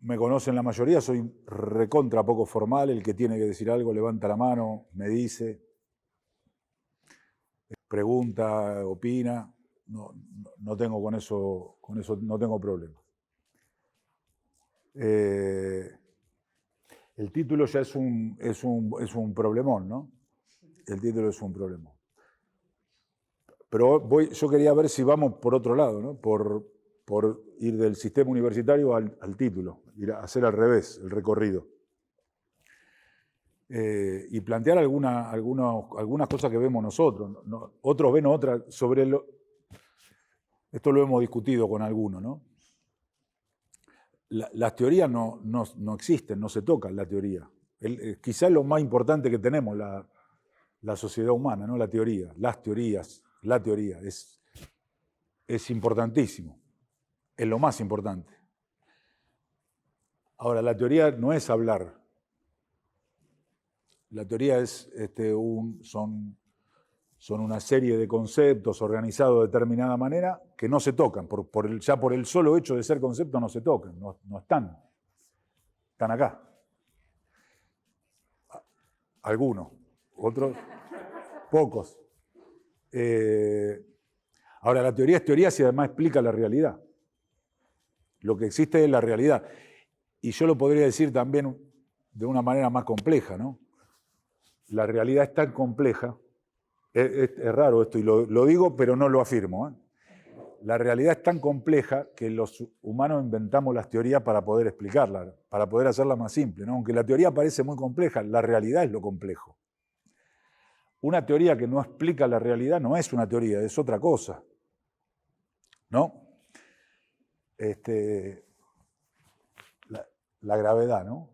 me conocen la mayoría, soy recontra poco formal, el que tiene que decir algo levanta la mano, me dice, pregunta, opina, no tengo con eso no tengo problema. El título ya es un problemón, ¿no? El título es un problemón. Pero yo quería ver si vamos por otro lado, ¿no? Por ir del sistema universitario al título, ir a hacer al revés el recorrido. Y plantear algunas cosas que vemos nosotros. ¿No? Otros ven otras sobre esto lo hemos discutido con algunos, ¿no? Las teorías no existen, no se tocan la teoría. Quizás lo más importante que tenemos la sociedad humana, ¿no? La teoría, las teorías, la teoría es importantísimo, es lo más importante. Ahora, la teoría no es hablar. La teoría es, son una serie de conceptos organizados de determinada manera que no se tocan. Ya por el solo hecho de ser conceptos no se tocan, no están. Están acá. Algunos, otros, pocos. Ahora, la teoría es teoría si además explica la realidad. Lo que existe es la realidad. Y yo lo podría decir también de una manera más compleja, ¿no? La realidad es tan compleja, es raro esto y lo digo, pero no lo afirmo, ¿eh? La realidad es tan compleja que los humanos inventamos las teorías para poder explicarla, para poder hacerla más simple, ¿no? Aunque la teoría parece muy compleja, la realidad es lo complejo. Una teoría que no explica la realidad no es una teoría, es otra cosa, ¿no? La gravedad, ¿no?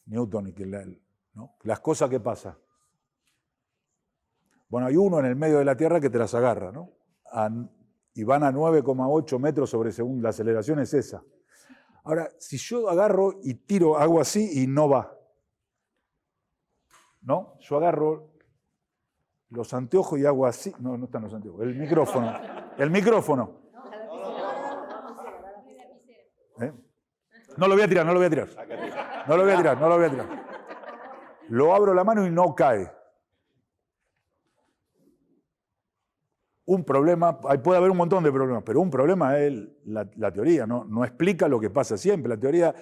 Newton, ¿no? Las cosas que pasan. Bueno, hay uno en el medio de la Tierra que te las agarra, ¿no? Y van a 9,8 metros sobre segundo. La aceleración es esa. Ahora, si yo agarro y tiro, hago así y no va, ¿no? Yo agarro los anteojos y hago así. No están los anteojos. El micrófono. El micrófono. ¿Eh? No lo voy a tirar. No lo voy a tirar. Lo abro la mano y no cae. Un problema, puede haber un montón de problemas, pero un problema es la teoría, no explica lo que pasa siempre. La teoría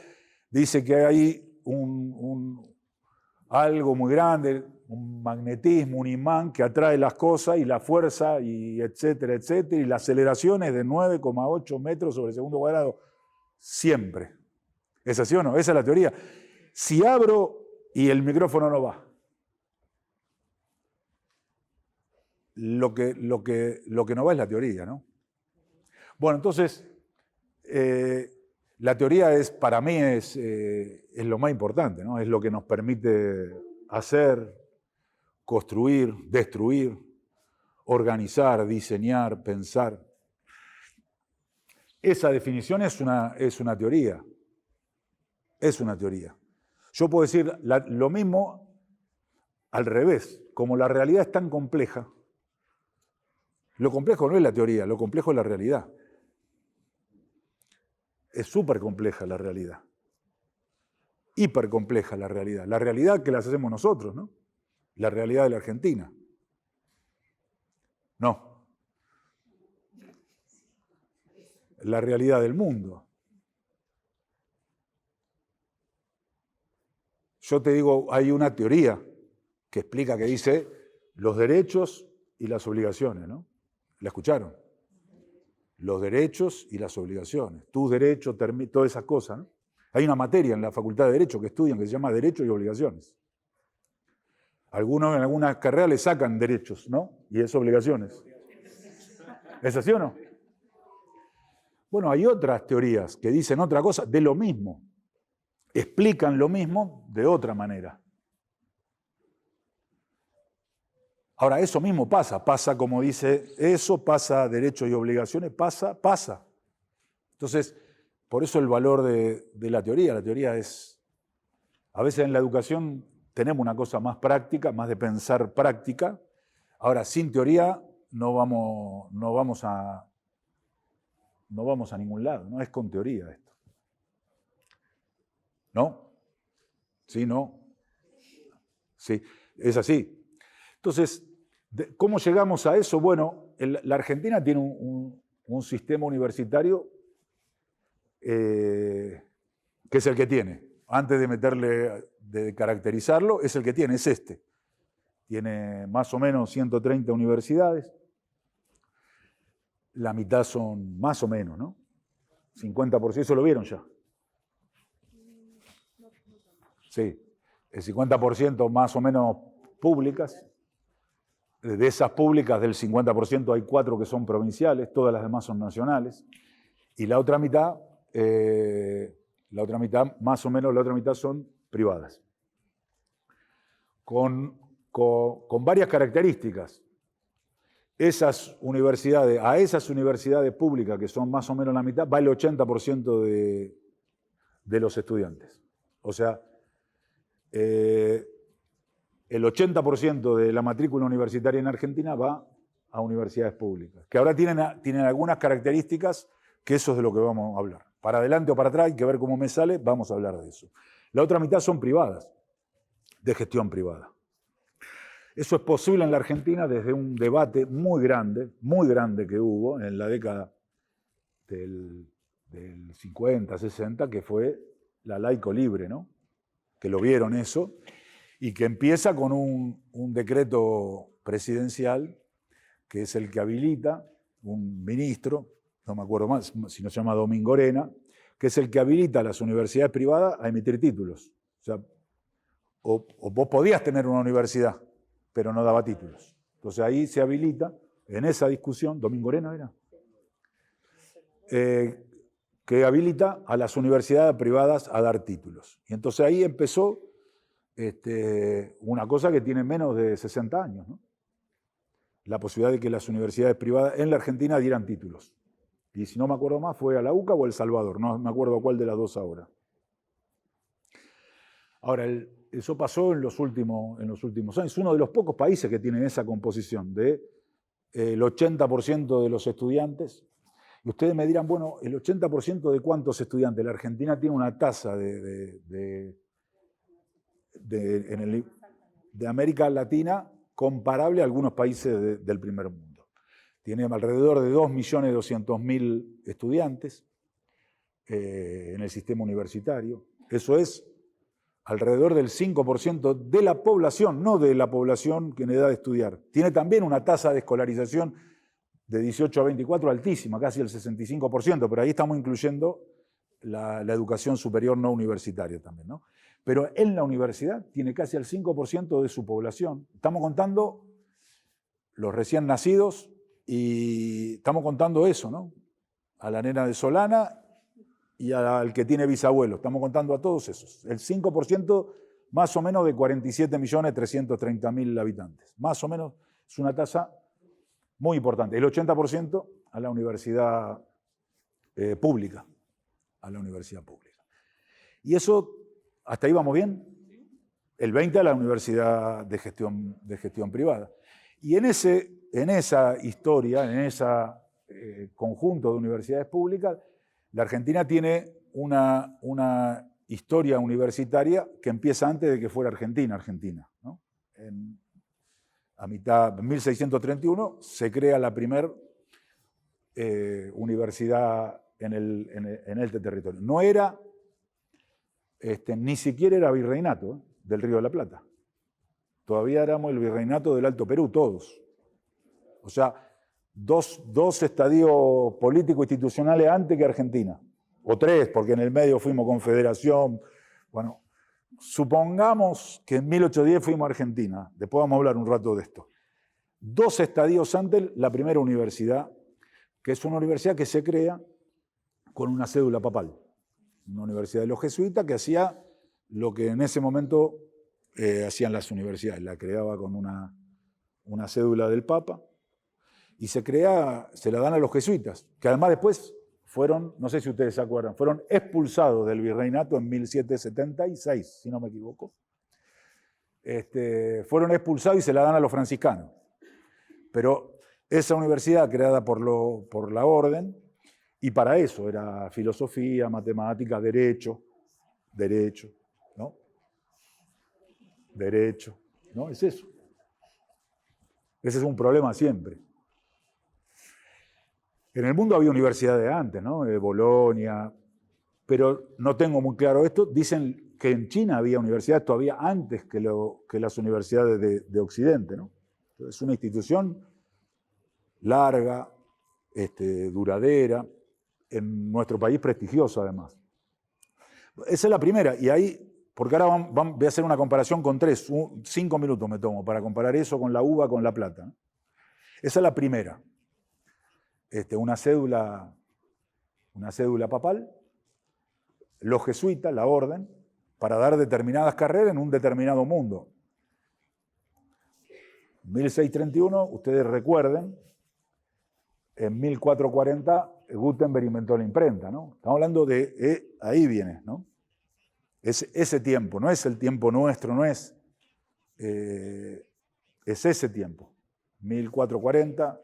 dice que hay algo muy grande, un magnetismo, un imán que atrae las cosas y la fuerza, y etcétera, etcétera, y la aceleración es de 9,8 metros sobre segundo cuadrado, siempre. ¿Es así o no? Esa es la teoría. Si abro y el micrófono no va, lo que no va es la teoría, ¿no? Bueno, entonces, la teoría para mí es lo más importante, ¿no? Es lo que nos permite hacer, construir, destruir, organizar, diseñar, pensar. Esa definición es una teoría. Es una teoría. Yo puedo decir lo mismo al revés. Como la realidad es tan compleja, lo complejo no es la teoría, lo complejo es la realidad. Es súper compleja la realidad. Hiper compleja la realidad. La realidad que las hacemos nosotros, ¿no? La realidad de la Argentina. No. La realidad del mundo. Yo te digo, hay una teoría que explica, que dice los derechos y las obligaciones, ¿no? ¿La escucharon? Los derechos y las obligaciones. Tus derechos, todas esas cosas, ¿no? Hay una materia en la Facultad de Derecho que estudian que se llama Derechos y Obligaciones. Algunos en algunas carreras le sacan derechos, ¿no? Y es obligaciones. ¿Es así o no? Bueno, hay otras teorías que dicen otra cosa de lo mismo. Explican lo mismo de otra manera. Ahora, eso mismo pasa como dice eso, pasa derechos y obligaciones, pasa. Entonces, por eso el valor de la teoría es, a veces en la educación tenemos una cosa más práctica, más de pensar práctica. Ahora, sin teoría no vamos a ningún lado, no es con teoría esto. ¿No? ¿Sí, no? Sí, es así. Entonces, ¿cómo llegamos a eso? Bueno, la Argentina tiene un sistema universitario que es el que tiene. Antes de de caracterizarlo, es el que tiene, es este. Tiene más o menos 130 universidades. La mitad son más o menos, ¿no? 50%, eso lo vieron ya. Sí, el 50% más o menos públicas. De esas públicas, del 50%, hay 4 que son provinciales, todas las demás son nacionales. Y la otra mitad, más o menos la otra mitad son privadas. Con varias características. A esas universidades públicas, que son más o menos la mitad, va el 80% de los estudiantes. O sea, el 80% de la matrícula universitaria en Argentina va a universidades públicas, que ahora tienen algunas características, que eso es de lo que vamos a hablar. Para adelante o para atrás, hay que ver cómo me sale, vamos a hablar de eso. La otra mitad son privadas, de gestión privada. Eso es posible en la Argentina desde un debate muy grande que hubo en la década del 50, 60, que fue la laico libre, ¿no? Que lo vieron eso, y que empieza con un decreto presidencial, que es el que habilita un ministro, no me acuerdo más, si no se llama Domingo Orena, que es el que habilita a las universidades privadas a emitir títulos. O sea, o vos podías tener una universidad, pero no daba títulos. Entonces ahí se habilita, en esa discusión, Domingo Orena era, que habilita a las universidades privadas a dar títulos. Y entonces ahí empezó una cosa que tiene menos de 60 años, ¿no? La posibilidad de que las universidades privadas en la Argentina dieran títulos. Y si no me acuerdo más, fue a la UCA o El Salvador, no me acuerdo cuál de las dos ahora. Ahora, eso pasó en los últimos años. Es uno de los pocos países que tienen esa composición de el 80% de los estudiantes. Y ustedes me dirán, bueno, ¿el 80% de cuántos estudiantes? La Argentina tiene una tasa de América Latina comparable a algunos países del primer mundo. Tiene alrededor de 2.200.000 estudiantes en el sistema universitario. Eso es alrededor del 5% de la población, no de la población que en edad de estudiar. Tiene también una tasa de escolarización de 18 a 24 altísima, casi el 65%, pero ahí estamos incluyendo la educación superior no universitaria también, ¿no? Pero en la universidad tiene casi el 5% de su población. Estamos contando los recién nacidos y estamos contando eso, ¿no? A la nena de Solana y al que tiene bisabuelo. Estamos contando a todos esos. El 5% más o menos de 47.330.000 habitantes. Más o menos es una tasa muy importante. El 80% a la universidad pública. A la universidad pública. Y eso, hasta ahí vamos bien. El 20% a la universidad de gestión privada. Y en esa historia, en ese conjunto de universidades públicas, la Argentina tiene una historia universitaria que empieza antes de que fuera Argentina, ¿no? En 1631 se crea la primera universidad en este territorio. No era, ni siquiera era virreinato del Río de la Plata. Todavía éramos el virreinato del Alto Perú, todos. O sea, dos estadios político-institucionales antes que Argentina. O 3, porque en el medio fuimos confederación. Bueno, supongamos que en 1810 fuimos a Argentina. Después vamos a hablar un rato de esto. 2 estadios antes, la primera universidad, que es una universidad que se crea con una cédula papal. Una universidad de los jesuitas que hacía lo que en ese momento hacían las universidades. La creaba con una cédula del Papa y se la dan a los jesuitas, que además después fueron, no sé si ustedes se acuerdan, fueron expulsados del virreinato en 1776, si no me equivoco. Fueron expulsados y se la dan a los franciscanos. Pero esa universidad creada por la orden, y para eso era filosofía, matemática, derecho, derecho, ¿no? Derecho, ¿no? Es eso. Ese es un problema siempre. En el mundo había universidades antes, ¿no? Bolonia, pero no tengo muy claro esto. Dicen que en China había universidades todavía antes que las universidades de Occidente, ¿no? Entonces, es una institución larga, duradera, en nuestro país prestigiosa además. Esa es la primera, y ahí, porque ahora voy a hacer una comparación con 5 minutos me tomo para comparar eso con la uva, con la plata, ¿no? Esa es la primera. Una cédula papal, los jesuitas, la orden, para dar determinadas carreras en un determinado mundo. 1631, ustedes recuerden, en 1440 Gutenberg inventó la imprenta, ¿no? Estamos hablando de, ahí viene, ¿no? Es ese tiempo, no es el tiempo nuestro, no es, es ese tiempo. 1440,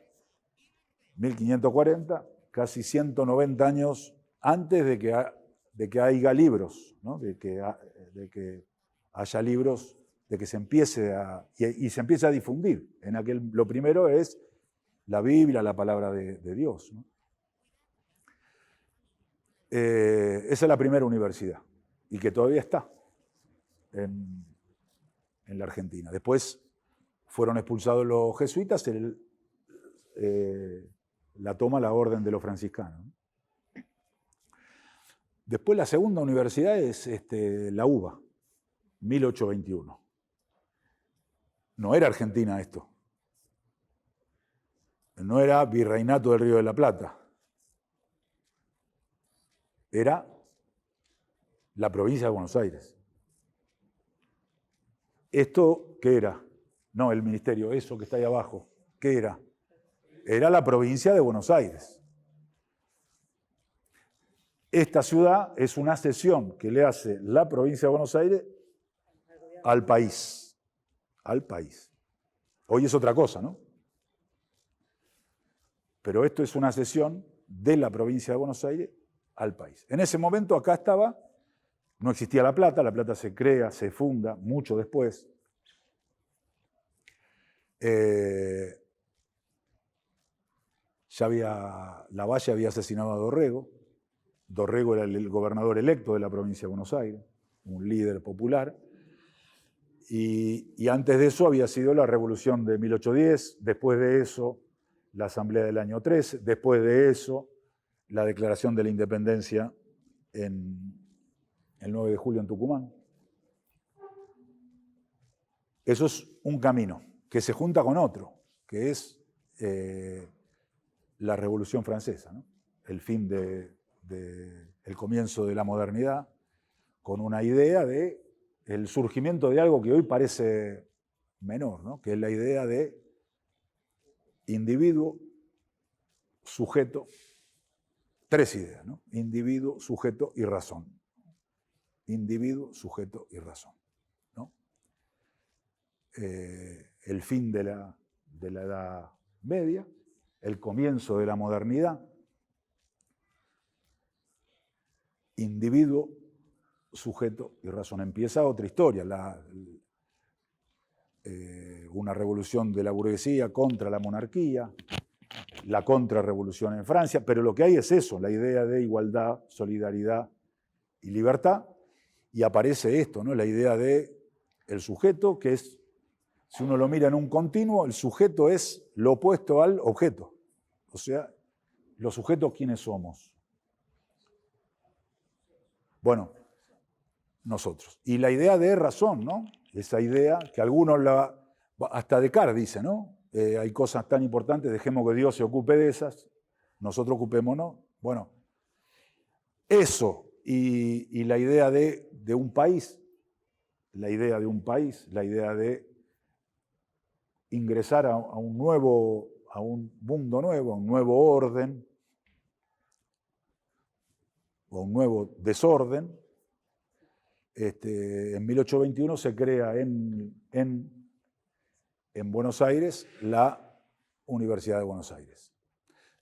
1540, casi 190 años antes de que haya libros, ¿no? de que haya libros, de que se empiece y se empiece a difundir. Lo primero es la Biblia, la palabra de Dios, ¿no? Esa es la primera universidad, y que todavía está en la Argentina. Después fueron expulsados los jesuitas, la toma la orden de los franciscanos, ¿no? Después la segunda universidad es la UBA, 1821. No era Argentina esto. No era Virreinato del Río de la Plata. Era la provincia de Buenos Aires. ¿Esto qué era? No, el ministerio, eso que está ahí abajo. ¿Qué era? Era la provincia de Buenos Aires. Esta ciudad es una cesión que le hace la provincia de Buenos Aires al país. Al país. Hoy es otra cosa, ¿no? Pero esto es una cesión de la provincia de Buenos Aires al país. En ese momento acá estaba, no existía la plata se crea, se funda mucho después. Lavalle había asesinado a Dorrego. Dorrego era el gobernador electo de la provincia de Buenos Aires, un líder popular. Y antes de eso había sido la Revolución de 1810, después de eso la Asamblea del año 13, después de eso la Declaración de la Independencia el 9 de julio en Tucumán. Eso es un camino que se junta con otro, que es la Revolución Francesa, ¿no? El fin el comienzo de la modernidad, con una idea de el surgimiento de algo que hoy parece menor, ¿no? Que es la idea de individuo, sujeto, 3 ideas, ¿no? Individuo, sujeto y razón. Individuo, sujeto y razón, ¿no? El fin de la Edad Media, el comienzo de la modernidad, individuo, sujeto y razón. Empieza otra historia, una revolución de la burguesía contra la monarquía, la contrarrevolución en Francia, pero lo que hay es eso, la idea de igualdad, solidaridad y libertad, y aparece esto, ¿no? La idea de el sujeto, que es, si uno lo mira en un continuo, el sujeto es lo opuesto al objeto. O sea, los sujetos, ¿quiénes somos? Bueno, nosotros. Y la idea de razón, ¿no? Esa idea que algunos hasta Descartes dice, ¿no? Hay cosas tan importantes, dejemos que Dios se ocupe de esas, nosotros ocupémonos. Bueno, eso y la idea de un país, la idea de ingresar a un mundo nuevo, a un nuevo orden, o a un nuevo desorden. En 1821 se crea en Buenos Aires la Universidad de Buenos Aires.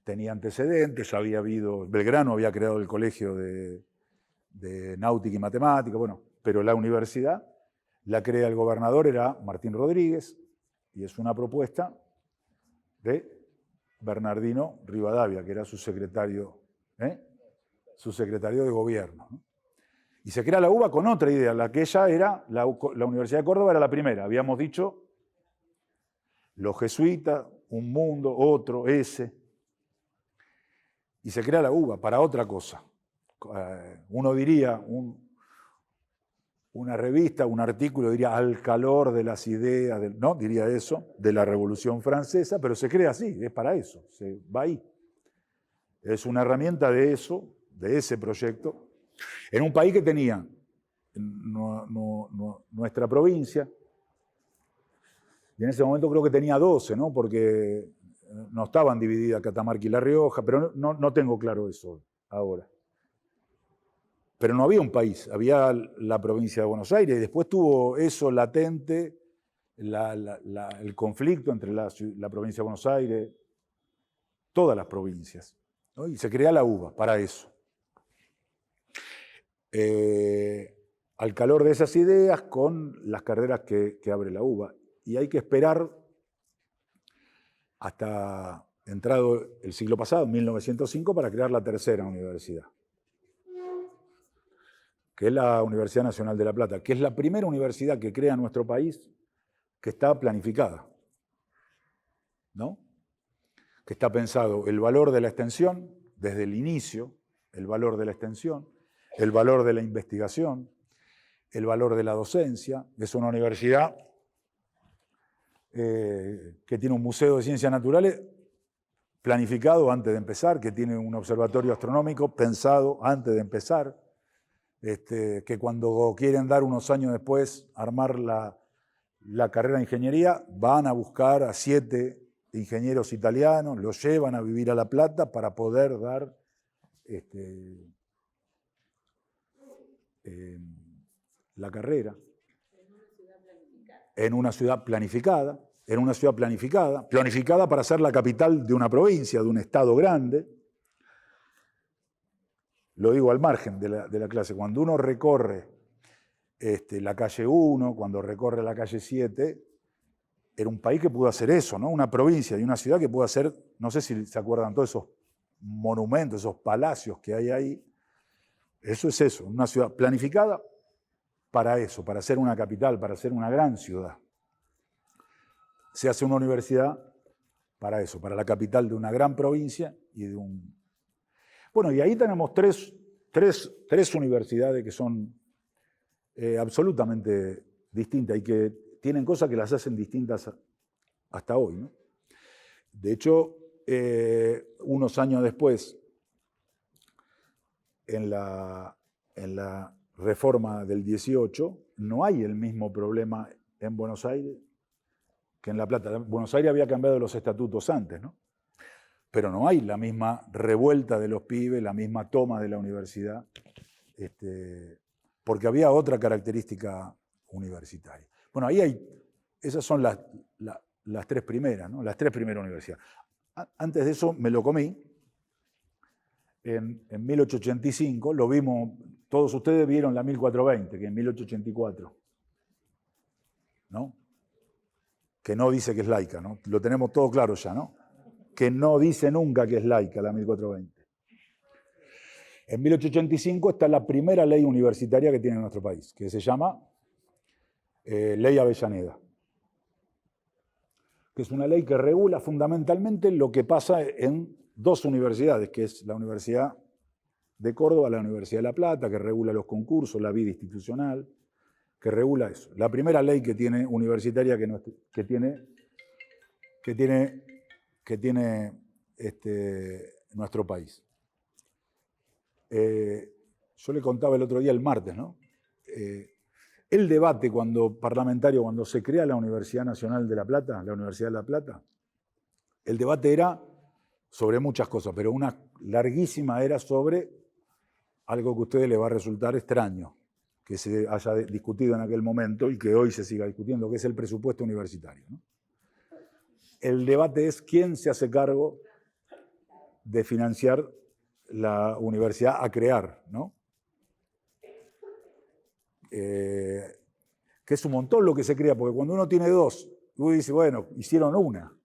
Tenía antecedentes, había habido, Belgrano había creado el colegio de de náutica y matemática, bueno, pero la universidad la crea el gobernador, era Martín Rodríguez, y es una propuesta de Bernardino Rivadavia, que era su secretario de gobierno, ¿no? Y se crea la UBA con otra idea, la que ella era, la Universidad de Córdoba era la primera, habíamos dicho, los jesuitas, un mundo, otro, ese, y se crea la UBA para otra cosa. Uno diría, una revista, un artículo diría al calor de las ideas, no, diría eso, de la Revolución Francesa, pero se crea así, es para eso, se va ahí. Es una herramienta de eso, de ese proyecto, en un país que tenía nuestra provincia, y en ese momento creo que tenía 12, ¿no? Porque no estaban divididas Catamarca y La Rioja, pero no tengo claro eso ahora. Pero no había un país, había la provincia de Buenos Aires, y después tuvo eso latente, el conflicto entre la provincia de Buenos Aires, todas las provincias, ¿no? Y se crea la UBA para eso. Al calor de esas ideas, con las carreras que abre la UBA. Y hay que esperar hasta entrado el siglo pasado, 1905, para crear la tercera universidad, que es la Universidad Nacional de La Plata, que es la primera universidad que crea nuestro país que está planificada, ¿no? Que está pensado el valor de la extensión, desde el inicio, el valor de la extensión, el valor de la investigación, el valor de la docencia. Es una universidad que tiene un museo de ciencias naturales planificado antes de empezar, que tiene un observatorio astronómico pensado antes de empezar, que cuando quieren dar unos años después armar la carrera de ingeniería, van a buscar a 7 ingenieros italianos, los llevan a vivir a La Plata para poder dar la carrera. En una ciudad planificada, planificada para ser la capital de una provincia, de un estado grande. Lo digo al margen de la clase. Cuando uno recorre la calle 1, cuando recorre la calle 7, era un país que pudo hacer eso, ¿no? Una provincia y una ciudad que pudo hacer, no sé si se acuerdan todos esos monumentos, esos palacios que hay ahí. Eso es eso, una ciudad planificada para eso, para ser una capital, para ser una gran ciudad. Se hace una universidad para eso, para la capital de una gran provincia y de un... Bueno, y ahí tenemos tres universidades que son absolutamente distintas y que tienen cosas que las hacen distintas hasta hoy, ¿no? De hecho, unos años después, en la reforma del 18, no hay el mismo problema en Buenos Aires que en La Plata. Buenos Aires había cambiado los estatutos antes, ¿no? Pero no hay la misma revuelta de los pibes, la misma toma de la universidad, porque había otra característica universitaria. Bueno, ahí hay, esas son las 3 primeras, ¿no? Las 3 primeras universidades. Antes de eso me lo comí. En 1885, lo vimos, todos ustedes vieron la 1420, que en 1884, ¿no? Que no dice que es laica, ¿no? Lo tenemos todo claro ya, ¿no? Que no dice nunca que es laica la 1420. En 1885 está la primera ley universitaria que tiene nuestro país, que se llama Ley Avellaneda, que es una ley que regula fundamentalmente lo que pasa en 2 universidades, que es la Universidad de Córdoba, la Universidad de La Plata, que regula los concursos, la vida institucional, que regula eso. La primera ley que tiene universitaria que tiene nuestro país. Yo le contaba el otro día, el martes, ¿no? El debate parlamentario, cuando se crea la Universidad Nacional de La Plata, la Universidad de La Plata, el debate era sobre muchas cosas, pero una larguísima era sobre algo que a ustedes les va a resultar extraño, que se haya discutido en aquel momento y que hoy se siga discutiendo, que es el presupuesto universitario, ¿no? El debate es quién se hace cargo de financiar la universidad a crear, ¿no? que es un montón lo que se crea, porque cuando uno tiene dos, uno dice, bueno, hicieron una.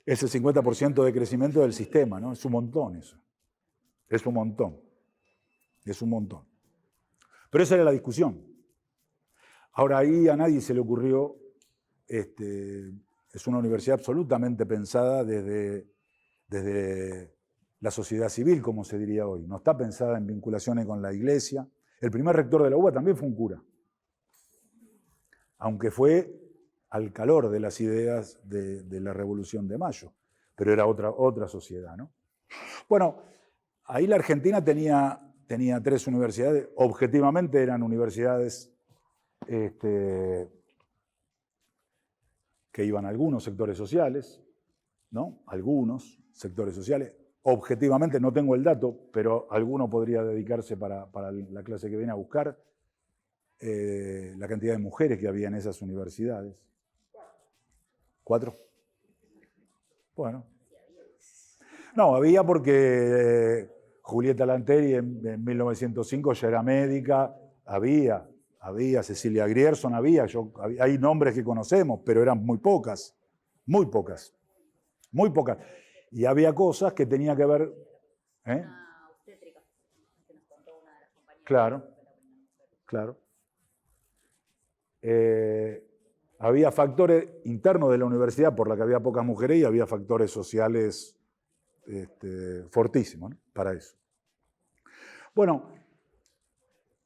Es el 50% de crecimiento del sistema, ¿no? Es un montón eso. Es un montón. Es un montón. Pero esa era la discusión. Ahora ahí a nadie se le ocurrió, es una universidad absolutamente pensada desde la sociedad civil, como se diría hoy. No está pensada en vinculaciones con la iglesia. El primer rector de la UBA también fue un cura, aunque fue al calor de las ideas de la Revolución de Mayo, pero era otra sociedad, ¿no? Bueno, ahí la Argentina tenía 3 universidades, objetivamente eran universidades que iban a algunos sectores sociales, ¿no? Algunos sectores sociales. Objetivamente no tengo el dato, pero alguno podría dedicarse para la clase que viene a buscar la cantidad de mujeres que había en esas universidades. 4. Bueno. No, había porque Julieta Lanteri en 1905 ya era médica, había Cecilia Grierson, hay nombres que conocemos, pero eran muy pocas. Y había cosas que tenían que ver... Una obstétrica, que nos contó una de las compañeras. Claro. Había factores internos de la universidad por la que había pocas mujeres y había factores sociales fortísimos, ¿no? Para eso. Bueno,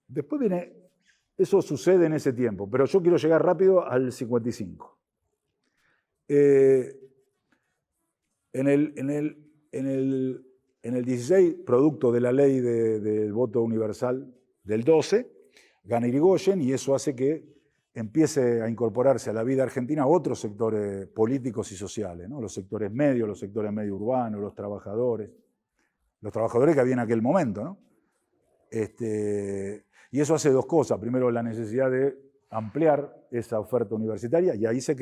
después viene... Eso sucede en ese tiempo, pero yo quiero llegar rápido al 55. En el 16, producto de la ley del voto universal del 12, gana Irigoyen y eso hace que empiece a incorporarse a la vida argentina otros sectores políticos y sociales, ¿no? Los sectores medios, los sectores medio urbanos, los trabajadores que había en aquel momento, ¿no? Y eso hace 2 cosas. Primero, la necesidad de ampliar esa oferta universitaria y ahí se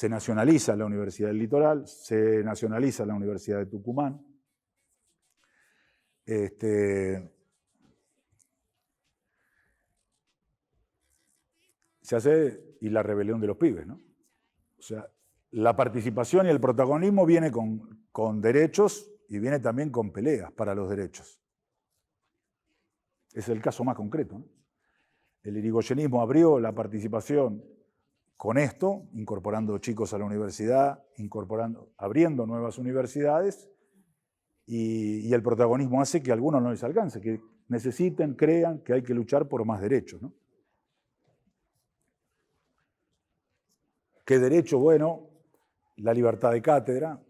nacionaliza la Universidad del Litoral, se nacionaliza la Universidad de Tucumán. Se hace, y la rebelión de los pibes, ¿no? O sea, la participación y el protagonismo viene con derechos y viene también con peleas para los derechos. Es el caso más concreto, ¿no? El irigoyenismo abrió la participación con esto, incorporando chicos a la universidad, abriendo nuevas universidades, y el protagonismo hace que a algunos no les alcance, que necesiten, crean que hay que luchar por más derechos, ¿no? ¿Qué derecho? Bueno, la libertad de cátedra.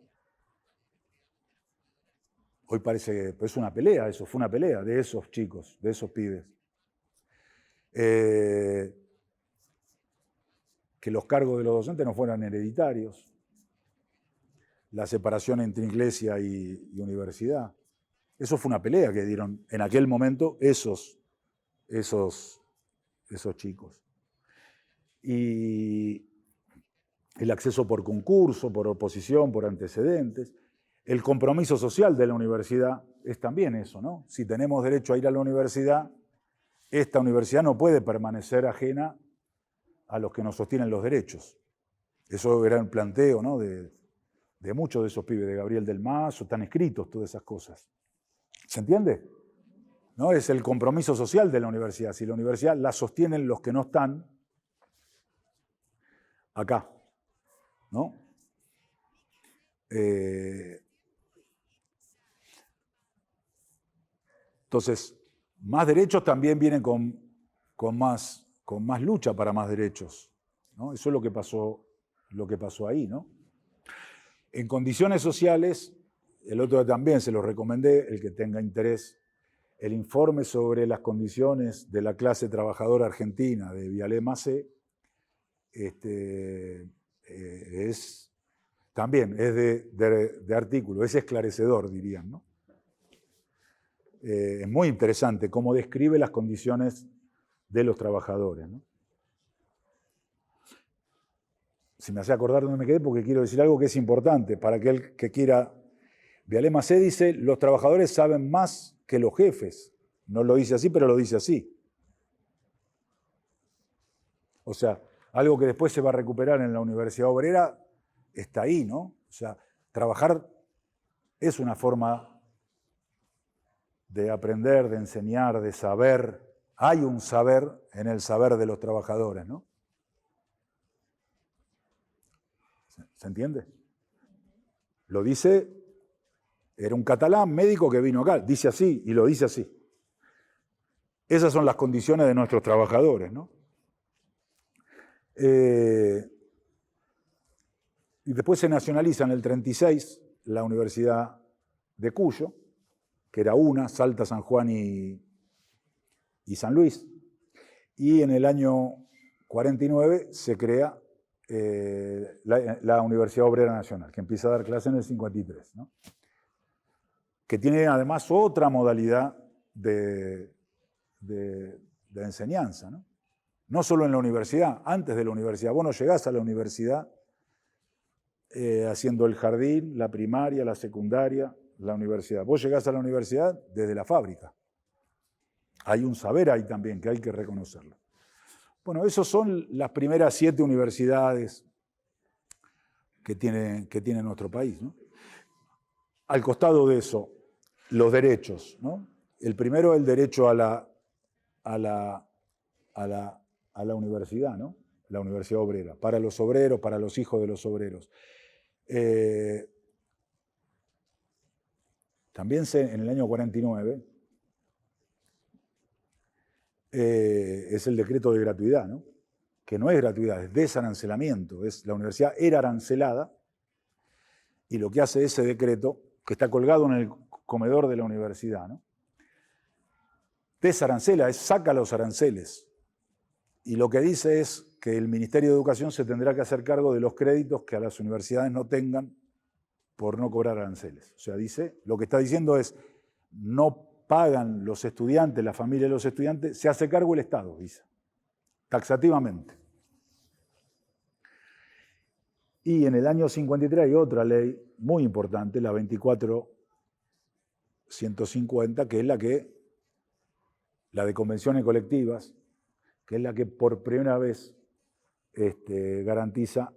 Hoy parece que es una pelea, eso fue una pelea de esos chicos, de esos pibes. Que los cargos de los docentes no fueran hereditarios. La separación entre iglesia y universidad. Eso fue una pelea que dieron en aquel momento esos chicos. Y el acceso por concurso, por oposición, por antecedentes. El compromiso social de la universidad es también eso, ¿no? Si tenemos derecho a ir a la universidad, esta universidad no puede permanecer ajena a los que nos sostienen los derechos. Eso era un planteo, ¿no? de muchos de esos pibes, de Gabriel del Mazo, están escritos todas esas cosas. ¿Se entiende? ¿No? Es el compromiso social de la universidad. Si la universidad la sostienen los que no están acá, ¿no? Entonces, más derechos también vienen con más lucha para más derechos, ¿no? Eso es lo que pasó ahí, ¿no? En condiciones sociales, el otro día también se lo recomendé, el que tenga interés, el informe sobre las condiciones de la clase trabajadora argentina de Vialé Macé, también es de artículo, es esclarecedor, dirían, ¿no? Es muy interesante cómo describe las condiciones de los trabajadores, ¿no? Si me hace acordar dónde me quedé, porque quiero decir algo que es importante para aquel que quiera. Vialé Macé dice, los trabajadores saben más que los jefes. No lo dice así, pero lo dice así. O sea, algo que después se va a recuperar en la Universidad Obrera está ahí, ¿no? O sea, trabajar es una forma de aprender, de enseñar, de saber. Hay un saber en el saber de los trabajadores, ¿no? ¿Se entiende? Lo dice, era un catalán médico que vino acá, dice así y lo dice así. Esas son las condiciones de nuestros trabajadores, ¿no? Y después se nacionaliza en el 36 la Universidad de Cuyo, que era una, Salta, San Juan y San Luis. Y en el año 49 se crea la Universidad Obrera Nacional, que empieza a dar clases en el 53, ¿no? Que tiene además otra modalidad de enseñanza, ¿no? No solo en la universidad, antes de la universidad. Vos no llegás a la universidad haciendo el jardín, la primaria, la secundaria, la universidad. Vos llegás a la universidad desde la fábrica. Hay un saber ahí también que hay que reconocerlo. Bueno, esas son las primeras 7 universidades que tiene nuestro país, ¿no? Al costado de eso, los derechos, ¿no? El primero es el derecho a la universidad, ¿no? La Universidad Obrera, para los obreros, para los hijos de los obreros. También en el año 49 es el decreto de gratuidad, ¿no? Que no es gratuidad, es desarancelamiento. La universidad era arancelada y lo que hace ese decreto, que está colgado en el comedor de la universidad, ¿no? Desarancela, saca los aranceles. Y lo que dice es que el Ministerio de Educación se tendrá que hacer cargo de los créditos que a las universidades no tengan por no cobrar aranceles. O sea, lo que está diciendo es, no pagan los estudiantes, la familia de los estudiantes, se hace cargo el Estado, dice, taxativamente. Y en el año 53 hay otra ley muy importante, la 24.150, que es la de convenciones colectivas, que es la que por primera vez garantiza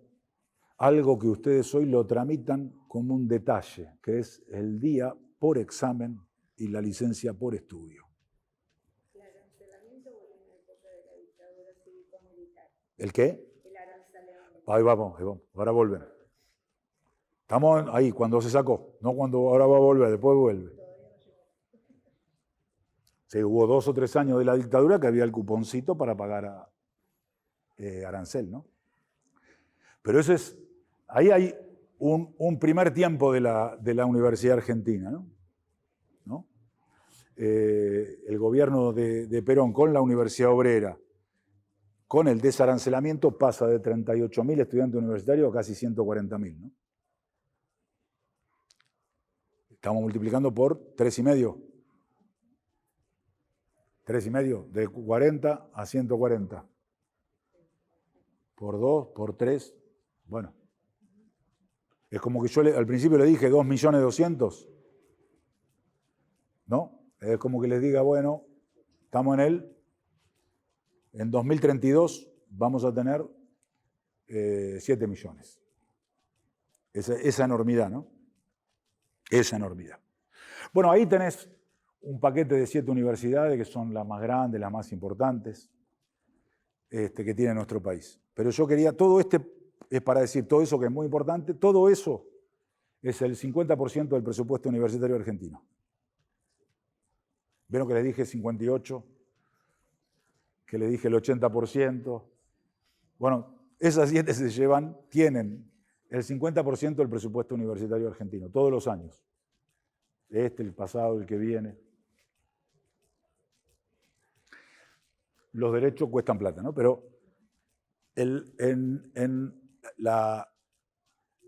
algo que ustedes hoy lo tramitan como un detalle, que es el día por examen y la licencia por estudio. ¿El arancelamiento o en la época de la dictadura cívico-militar? ¿El qué? El arancelamiento. Ahí vamos, ahora volvemos. Estamos ahí, cuando se sacó, no cuando ahora va a volver, después vuelve. Sí, hubo 2 o 3 años de la dictadura que había el cuponcito para pagar arancel, ¿no? Pero ahí hay un primer tiempo de la Universidad Argentina, ¿no? El gobierno de Perón con la Universidad Obrera, con el desarancelamiento, pasa de 38.000 estudiantes universitarios a casi 140.000, ¿no? Estamos multiplicando por 3,5. 3,5, de 40 a 140. Por 2, por 3, bueno. Es como que yo al principio le dije 2.200.000, ¿no? Es como que les diga, bueno, estamos en 2032 vamos a tener 7 millones. Esa enormidad, ¿no? Esa enormidad. Bueno, ahí tenés un paquete de 7 universidades que son las más grandes, las más importantes que tiene nuestro país. Pero yo quería, todo es para decir todo eso que es muy importante, todo eso es el 50% del presupuesto universitario argentino. ¿Vieron que les dije 58? Que les dije el 80%. Bueno, esas 7 tienen el 50% del presupuesto universitario argentino, todos los años. El pasado, el que viene. Los derechos cuestan plata, ¿no? Pero en la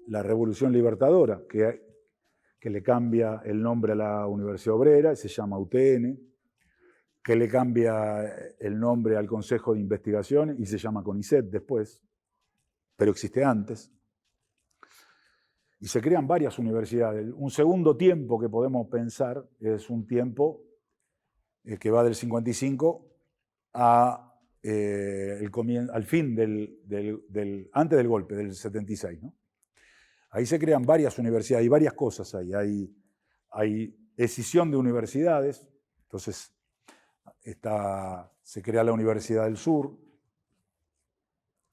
Revolución Libertadora, que le cambia el nombre a la Universidad Obrera, y se llama UTN, que le cambia el nombre al Consejo de Investigación y se llama CONICET después, pero existe antes. Y se crean varias universidades. Un segundo tiempo que podemos pensar es un tiempo que va del 55 a al fin antes del golpe, del 76, ¿no? Ahí se crean varias universidades, hay varias cosas ahí. Hay escisión de universidades, entonces se crea la Universidad del Sur,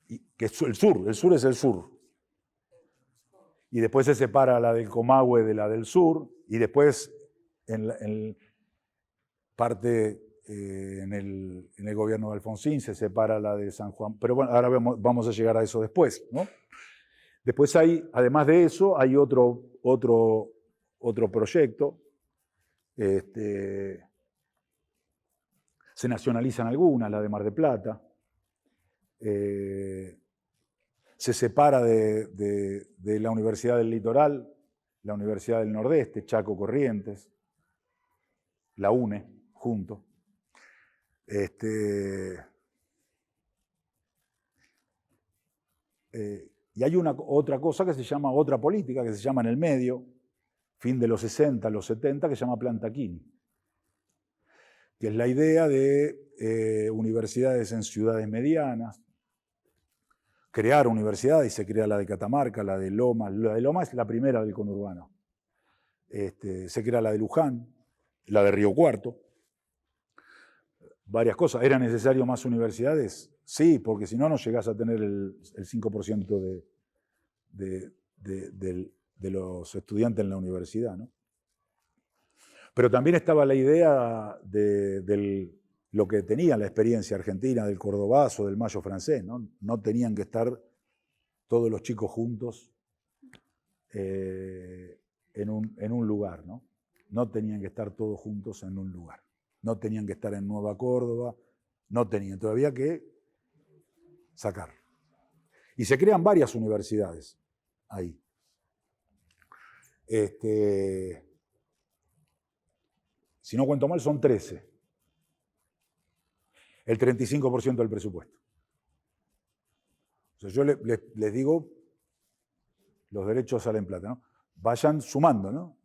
que es el sur es el sur. Y después se separa la del Comahue de la del sur, y después en el gobierno de Alfonsín se separa la de San Juan. Pero bueno, ahora vamos a llegar a eso después, ¿no? Después además de eso, hay otro proyecto. Se nacionalizan algunas, la de Mar del Plata. Se separa de la Universidad del Litoral, la Universidad del Nordeste, Chaco Corrientes, la une junto. Y hay otra cosa que se llama, otra política que se llama en el medio, fin de los 60, los 70, que se llama Plan Taquini, que es la idea de universidades en ciudades medianas, crear universidades, y se crea la de Catamarca, la de Lomas. La de Lomas es la primera del conurbano. Se crea la de Luján, la de Río Cuarto. Varias cosas. ¿Era necesario más universidades? Sí, porque si no, no llegás a tener el 5% de los estudiantes en la universidad, ¿no? Pero también estaba la idea de lo que tenía la experiencia argentina, del cordobazo, del mayo francés, ¿no? No tenían que estar todos los chicos juntos en un lugar, ¿no? No tenían que estar todos juntos en un lugar. No tenían que estar en Nueva Córdoba, no tenían, todavía que sacar. Y se crean varias universidades ahí. Si no cuento mal, son 13. El 35% del presupuesto. O sea, yo les digo, los derechos salen plata, ¿no? Vayan sumando, ¿no?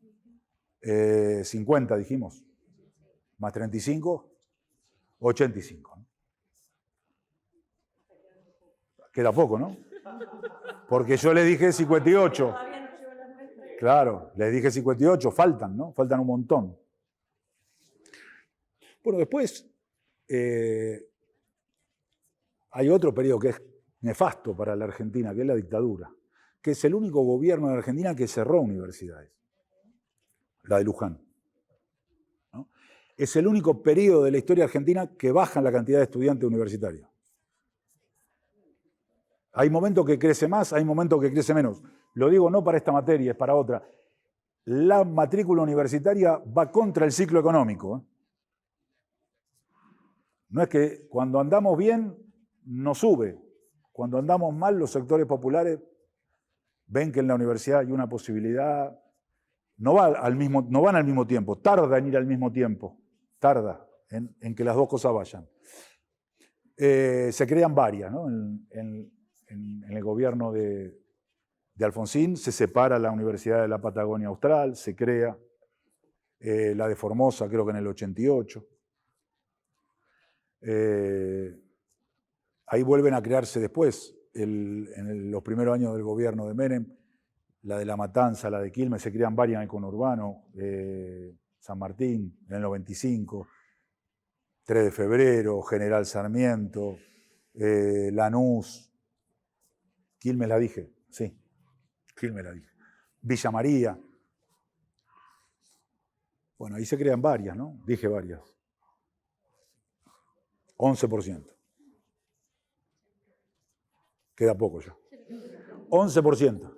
50 dijimos, más 35, 85. ¿No? Queda poco, ¿no? Porque yo les dije 58. Claro, les dije 58, faltan, ¿no? Faltan un montón. Bueno, después hay otro periodo que es nefasto para la Argentina, que es la dictadura, que es el único gobierno de Argentina que cerró universidades, la de Luján. ¿No? Es el único periodo de la historia argentina que baja la cantidad de estudiantes universitarios. Hay momentos que crece más, hay momentos que crece menos. Lo digo no para esta materia, es para otra. La matrícula universitaria va contra el ciclo económico. No es que cuando andamos bien no sube. Cuando andamos mal, los sectores populares ven que en la universidad hay una posibilidad. No van al mismo tiempo, tarda en ir al mismo tiempo. Tarda en que las dos cosas vayan. Se crean varias, ¿no? En el gobierno de Alfonsín se separa la Universidad de la Patagonia Austral, se crea la de Formosa, creo que en el 88. Ahí vuelven a crearse después, en los primeros años del gobierno de Menem, la de La Matanza, la de Quilmes, se crean varias en el conurbano, San Martín en el 95, 3 de febrero, General Sarmiento, Lanús, Quilmes la dije, sí, Quilmes la dije, Villa María. Bueno, ahí se crean varias, ¿no? Dije varias. 11%. Queda poco ya. 11%.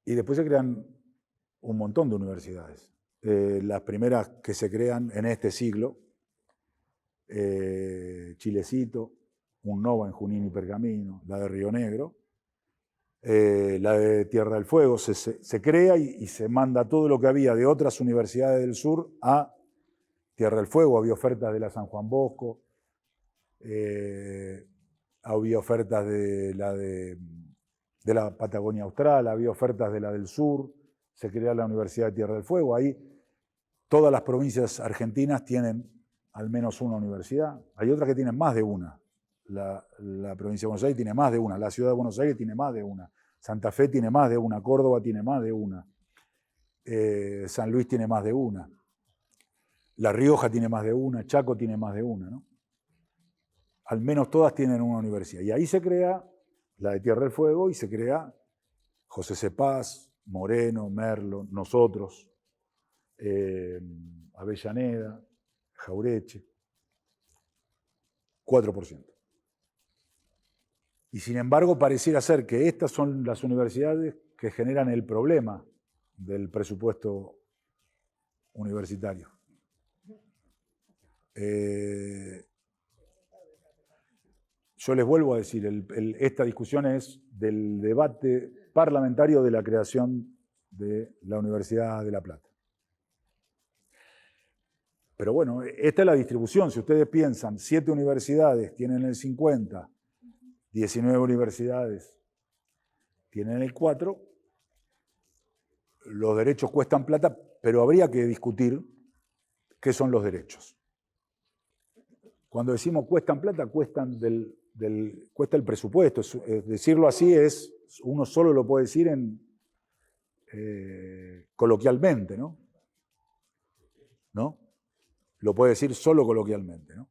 Y después se crean un montón de universidades. Las primeras que se crean en este siglo, Chilecito, UNNOVA en Junín y Pergamino, la de Río Negro, la de Tierra del Fuego, se crea y se manda todo lo que había de otras universidades del sur a Tierra del Fuego. Había ofertas de la San Juan Bosco, había ofertas de la Patagonia Austral, había ofertas de la del sur, se crea la Universidad de Tierra del Fuego. Ahí todas las provincias argentinas tienen al menos una universidad. Hay otras que tienen más de una. La provincia de Buenos Aires tiene más de una. La ciudad de Buenos Aires tiene más de una. Santa Fe tiene más de una. Córdoba tiene más de una. San Luis tiene más de una. La Rioja tiene más de una. Chaco tiene más de una, ¿no? Al menos todas tienen una universidad. Y ahí se crea la de Tierra del Fuego y se crea José Cepaz, Moreno, Merlo, nosotros, Avellaneda, Jaureche, 4%. Y sin embargo pareciera ser que estas son las universidades que generan el problema del presupuesto universitario. Yo les vuelvo a decir, esta discusión es del debate parlamentario de la creación de la Universidad de La Plata. Pero bueno, esta es la distribución. Si ustedes piensan, 7 universidades tienen el 50%, 19 universidades tienen el 4%, los derechos cuestan plata, pero habría que discutir qué son los derechos. Cuando decimos cuestan plata, cuesta el presupuesto. Decirlo así uno solo lo puede decir coloquialmente, ¿no? ¿No? Lo puede decir solo coloquialmente, ¿no?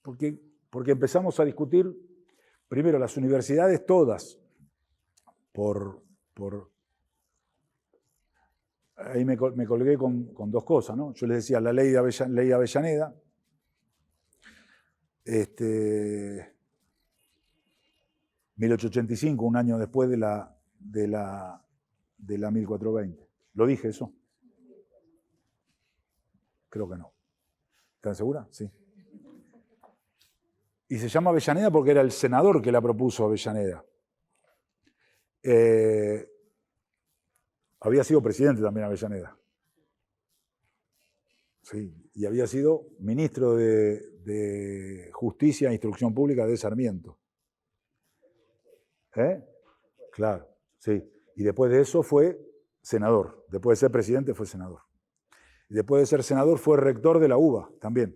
Porque empezamos a discutir, primero, las universidades todas, ahí me colgué con dos cosas, ¿no? Yo les decía la ley de Avellaneda, 1885, un año después de la 1420. ¿Lo dije eso? Creo que no. ¿Están segura? Sí. Y se llama Avellaneda porque era el senador que la propuso Avellaneda. Había sido presidente también Avellaneda. Sí, y había sido ministro de Justicia e Instrucción Pública de Sarmiento. Claro, sí. Y después de eso fue senador. Después de ser presidente fue senador. Y después de ser senador fue rector de la UBA también.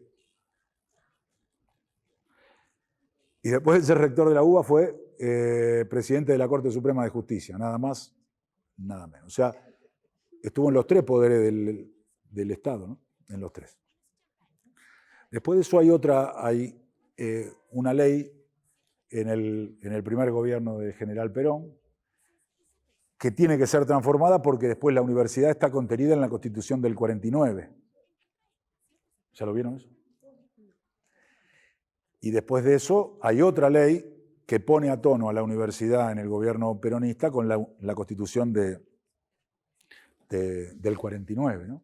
Y después de ser rector de la UBA fue presidente de la Corte Suprema de Justicia, nada más, nada menos. O sea, estuvo en los 3 poderes del Estado, ¿no? En los 3. Después de eso hay una ley en el primer gobierno del general Perón que tiene que ser transformada porque después la universidad está contenida en la Constitución del 49. ¿Ya lo vieron eso? Y después de eso hay otra ley que pone a tono a la universidad en el gobierno peronista con la Constitución del 49, ¿no?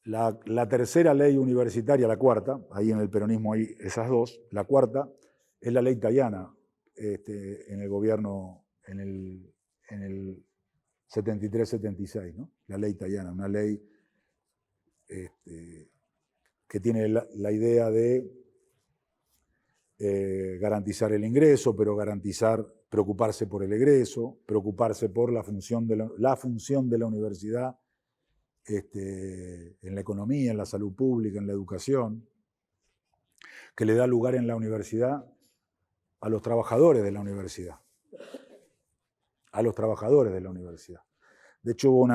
La tercera ley universitaria, la cuarta, ahí en el peronismo hay esas dos, la cuarta es la ley Tayana en el gobierno, en el 73-76, ¿no? La ley Tayana, una ley que tiene la idea de garantizar el ingreso, pero preocuparse por el egreso, preocuparse por la función de la universidad en la economía, en la salud pública, en la educación, que le da lugar en la universidad a los trabajadores de la universidad. A los trabajadores de la universidad. De hecho, hubo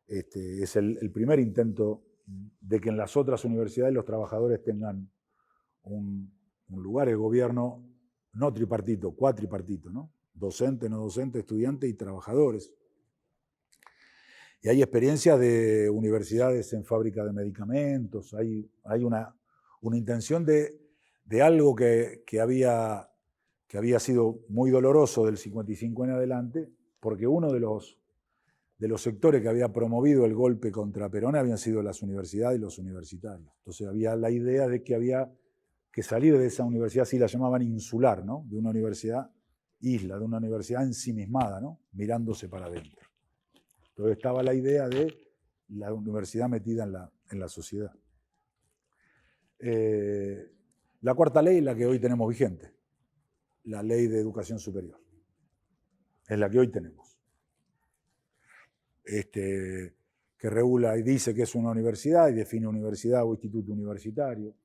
es el primer intento de que en las otras universidades los trabajadores tengan un lugar, el gobierno no tripartito, cuatripartito, ¿no? Docente, no docente, estudiante y trabajadores. Y hay experiencias de universidades en fábrica de medicamentos, hay una intención de algo que había sido muy doloroso del 55 en adelante, porque uno de los sectores que había promovido el golpe contra Perón habían sido las universidades y los universitarios. Entonces había la idea de que había que salir de esa universidad, así la llamaban insular, ¿no? De una universidad isla, de una universidad ensimismada, ¿no? Mirándose para adentro. Entonces estaba la idea de la universidad metida en la sociedad. La cuarta ley es la que hoy tenemos vigente, la Ley de Educación Superior. Es la que hoy tenemos. Que que regula y dice que es una universidad y define universidad o instituto universitario,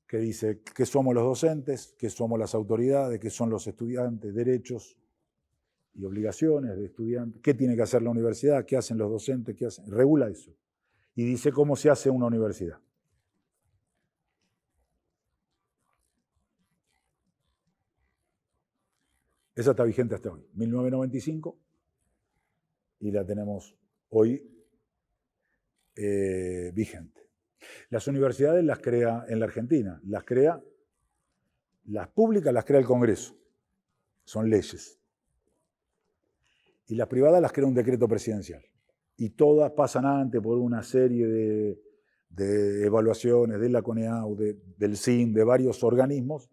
que dice qué somos los docentes, qué somos las autoridades, qué son los estudiantes, derechos y obligaciones de estudiantes, qué tiene que hacer la universidad, qué hacen los docentes, qué hacen, regula eso. Y dice cómo se hace una universidad. Esa está vigente hasta hoy, 1995, y la tenemos hoy vigente. Las universidades las crea en la Argentina, las públicas las crea el Congreso, son leyes. Y las privadas las crea un decreto presidencial. Y todas pasan antes por una serie de evaluaciones de la CONEAU, del CIN, de varios organismos.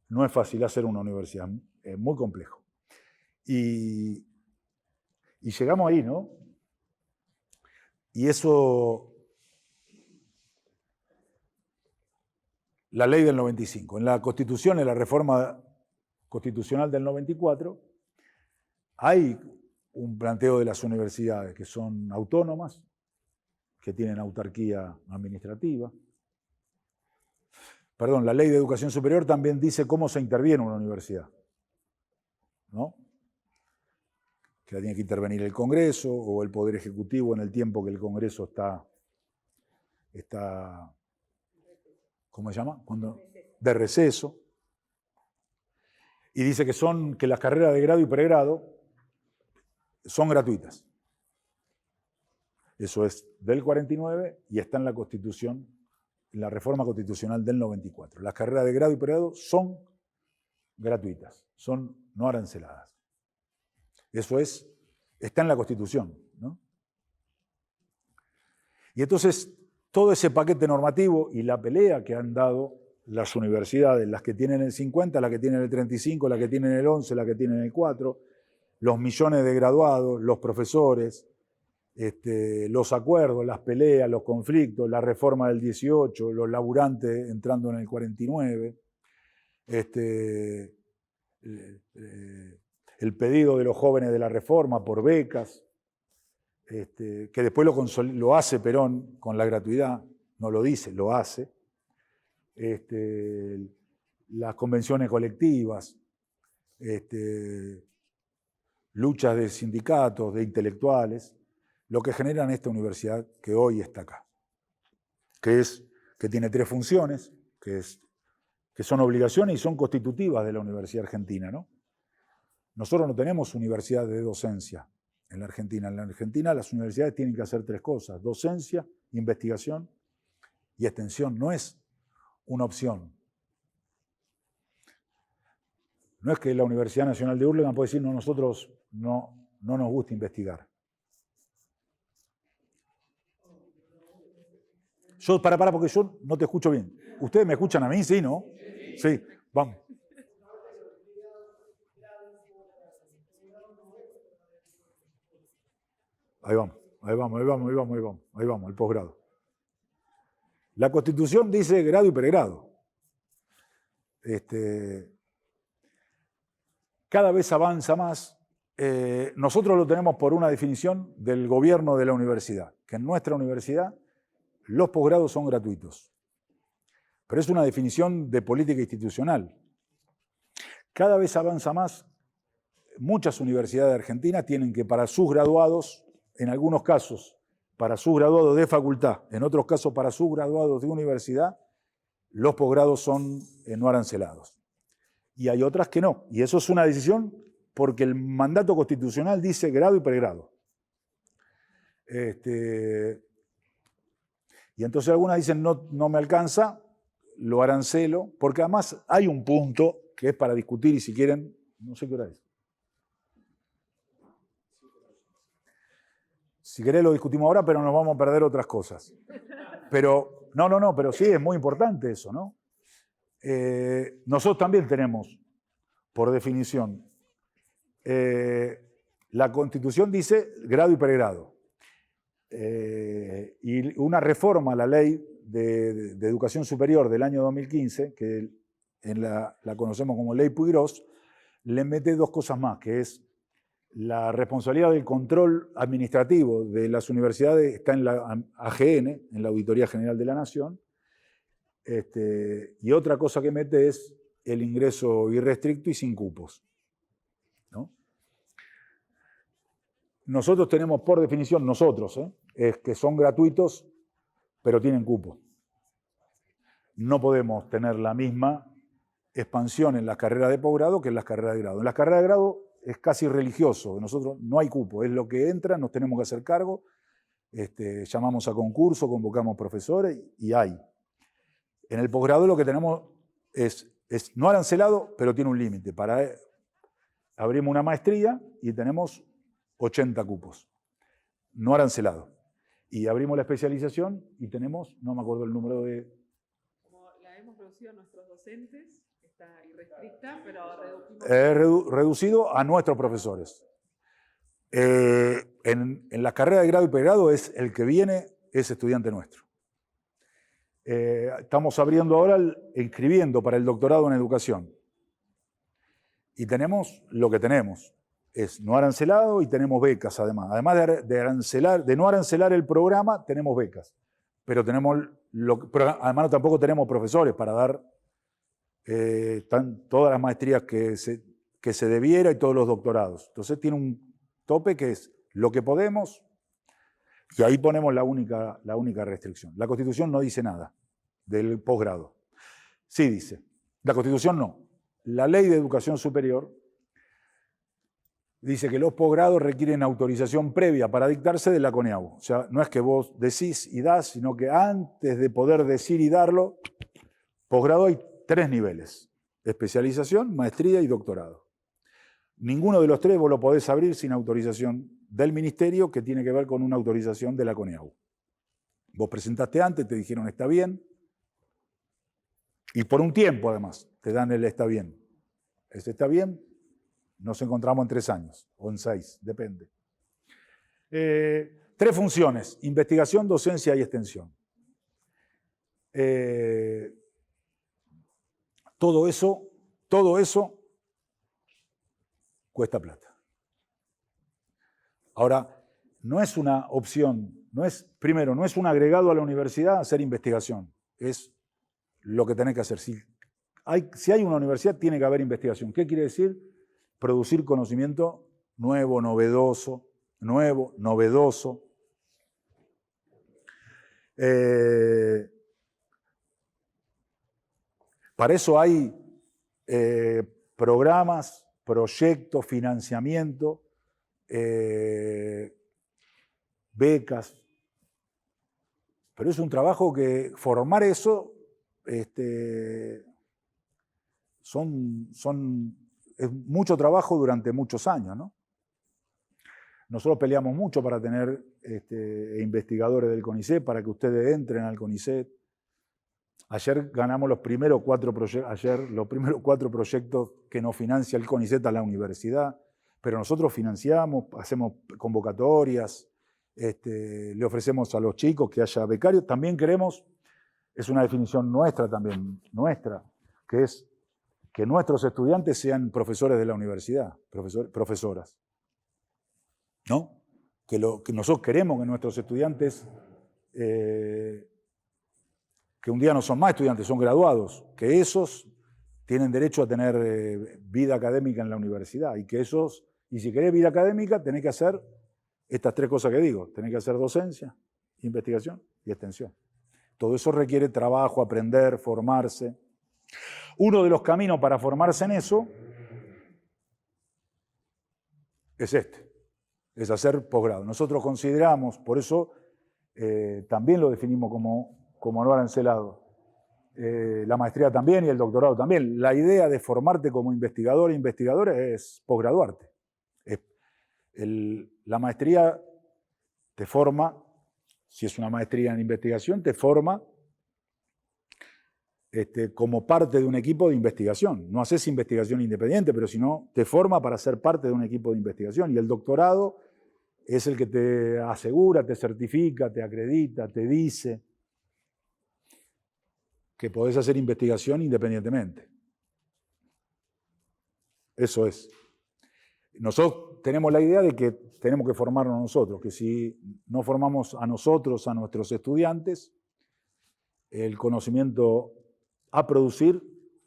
No es fácil hacer una universidad, es muy complejo. Y llegamos ahí, ¿no? Y eso, la ley del 95. En la Constitución, en la reforma constitucional del 94, hay un planteo de las universidades que son autónomas, que tienen autarquía administrativa. Perdón, la ley de educación superior también dice cómo se interviene en una universidad, ¿no? Que tiene que intervenir el Congreso o el Poder Ejecutivo en el tiempo que el Congreso está ¿cómo se llama? De receso. Y dice que las carreras de grado y pregrado son gratuitas. Eso es del 49 y está en la Constitución, en la reforma constitucional del 94. Las carreras de grado y pregrado son gratuitas, son no aranceladas. Eso está en la Constitución, ¿no? Y entonces, todo ese paquete normativo y la pelea que han dado las universidades, las que tienen el 50, las que tienen el 35, las que tienen el 11, las que tienen el 4, los millones de graduados, los profesores, los acuerdos, las peleas, los conflictos, la reforma del 18, los laburantes entrando en el 49, el pedido de los jóvenes de la reforma por becas, que después lo hace Perón con la gratuidad, no lo dice, lo hace, las convenciones colectivas, luchas de sindicatos, de intelectuales, lo que generan esta universidad que hoy está acá, que tiene 3 funciones, que son obligaciones y son constitutivas de la Universidad Argentina, ¿no? Nosotros no tenemos universidad de docencia en la Argentina. En la Argentina las universidades tienen que hacer 3 cosas: docencia, investigación y extensión. No es una opción. No es que la Universidad Nacional de Hurlingham puede decir, no, nosotros no nos gusta investigar. Porque yo no te escucho bien. ¿Ustedes me escuchan a mí? ¿Sí, no? Sí, vamos. Ahí vamos, el posgrado. La Constitución dice grado y pregrado. Cada vez avanza más. Nosotros lo tenemos por una definición del gobierno de la universidad, que en nuestra universidad los posgrados son gratuitos. Pero es una definición de política institucional. Cada vez avanza más. Muchas universidades de Argentina tienen que para sus graduados, en algunos casos para sus graduados de facultad, en otros casos para sus graduados de universidad, los posgrados son no arancelados. Y hay otras que no. Y eso es una decisión porque el mandato constitucional dice grado y pregrado. Y entonces algunas dicen no me alcanza, lo arancelo, porque además hay un punto que es para discutir y si quieren, no sé qué hora es. Si querés lo discutimos ahora, pero nos vamos a perder otras cosas. Pero, pero sí, es muy importante eso, ¿no? Nosotros también tenemos, por definición, la Constitución dice grado y pregrado. Y una reforma a la ley de educación superior del año 2015, que la conocemos como Ley Puig-Gross, le mete 2 cosas más, que es La responsabilidad del control administrativo de las universidades está en la AGN, en la Auditoría General de la Nación. Y otra cosa que mete es el ingreso irrestricto y sin cupos, ¿no? Nosotros tenemos por definición, es que son gratuitos, pero tienen cupo. No podemos tener la misma expansión en las carreras de posgrado que en las carreras de grado. En las carreras de grado es casi religioso, nosotros no hay cupo, es lo que entra, nos tenemos que hacer cargo, llamamos a concurso, convocamos profesores y hay. En el posgrado lo que tenemos es no arancelado, pero tiene un límite. Abrimos una maestría y tenemos 80 cupos, no arancelado. Y abrimos la especialización y tenemos, no me acuerdo el número de... Como la hemos reducido a nuestros docentes, está irrestricta, pero reducido a nuestros profesores. En la carrera de grado y pregrado es el que viene, es estudiante nuestro. Estamos abriendo ahora, inscribiendo para el doctorado en educación. Y tenemos lo que tenemos. Es no arancelado y tenemos becas además. Además de no arancelar el programa, tenemos becas. Pero pero además tampoco tenemos profesores para dar todas las maestrías que se debiera y todos los doctorados. Entonces tiene un tope que es lo que podemos, y ahí ponemos la única restricción. La Constitución no dice nada del posgrado. Sí dice. La Constitución no. La Ley de Educación Superior dice que los posgrados requieren autorización previa para dictarse de la CONEAU. O sea, no es que vos decís y das, sino que antes de poder decir y darlo, posgrado hay 3 niveles: especialización, maestría y doctorado. Ninguno de los 3 vos lo podés abrir sin autorización del ministerio, que tiene que ver con una autorización de la CONEAU. Vos presentaste antes, te dijeron está bien, y por un tiempo además te dan el está bien. Ese está bien, nos encontramos en 3 años, o en 6, depende. 3 funciones: investigación, docencia y extensión. Todo eso cuesta plata. Ahora, no es una opción, primero, no es un agregado a la universidad hacer investigación, es lo que tenés que hacer. Si hay una universidad, tiene que haber investigación. ¿Qué quiere decir? Producir conocimiento nuevo, novedoso. Para eso hay programas, proyectos, financiamiento, becas. Pero es un trabajo que formar eso es mucho trabajo durante muchos años, ¿no? Nosotros peleamos mucho para tener investigadores del CONICET, para que ustedes entren al CONICET. Ayer ganamos los primeros 4 proyectos que nos financia el CONICET a la universidad, pero nosotros financiamos, hacemos convocatorias, le ofrecemos a los chicos que haya becarios. También queremos, es una definición nuestra también, que es que nuestros estudiantes sean profesores de la universidad, profesoras. ¿No? Que nosotros queremos que nuestros estudiantes, que un día no son más estudiantes, son graduados, que esos tienen derecho a tener vida académica en la universidad, y si querés vida académica, tenés que hacer estas 3 cosas que digo: tenés que hacer docencia, investigación y extensión. Todo eso requiere trabajo, aprender, formarse. Uno de los caminos para formarse en eso es es hacer posgrado. Nosotros consideramos, por eso también lo definimos como no arancelado, la maestría también y el doctorado también. La idea de formarte como investigador e investigadora es posgraduarte. La maestría te forma, si es una maestría en investigación, te forma como parte de un equipo de investigación. No haces investigación independiente, pero si no, te forma para ser parte de un equipo de investigación. Y el doctorado es el que te asegura, te certifica, te acredita, te dice que podés hacer investigación independientemente. Eso es. nosotros tenemos la idea de que tenemos que formarnos nosotros, que si no formamos a nosotros, a nuestros estudiantes, el conocimiento a producir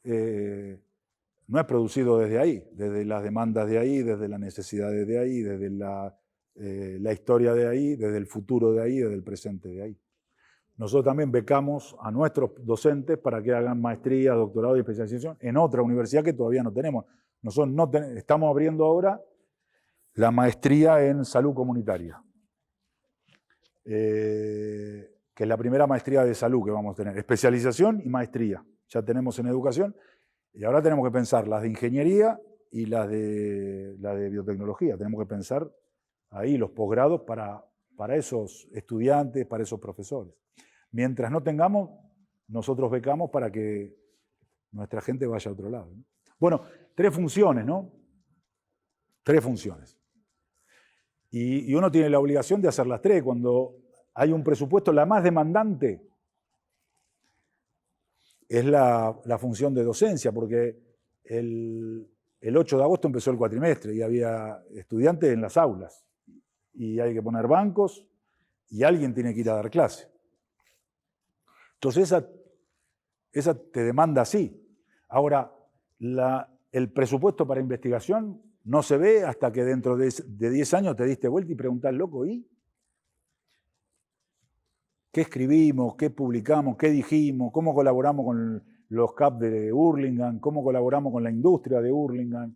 no es producido desde ahí, desde las demandas de ahí, desde las necesidades de ahí, desde la historia de ahí, desde el futuro de ahí, desde el presente de ahí. Nosotros también becamos a nuestros docentes para que hagan maestría, doctorado y especialización en otra universidad que todavía no tenemos. Nosotros estamos abriendo ahora la maestría en salud comunitaria, que es la primera maestría de salud que vamos a tener. Especialización y maestría. Ya tenemos en educación y ahora tenemos que pensar las de ingeniería y las de biotecnología. Tenemos que pensar ahí los posgrados para esos estudiantes, para esos profesores. Mientras no tengamos, nosotros becamos para que nuestra gente vaya a otro lado, ¿no? Bueno, 3 funciones, ¿no? 3 funciones. Y uno tiene la obligación de hacer las 3. Cuando hay un presupuesto, la más demandante es la función de docencia, porque el 8 de agosto empezó el cuatrimestre y había estudiantes en las aulas. Y hay que poner bancos y alguien tiene que ir a dar clase. Entonces esa te demanda así. Ahora, el presupuesto para investigación no se ve hasta que dentro de 10 años te diste vuelta y preguntás, loco, ¿y qué escribimos, qué publicamos, qué dijimos, cómo colaboramos con los CAP de Hurlingham, cómo colaboramos con la industria de Hurlingham,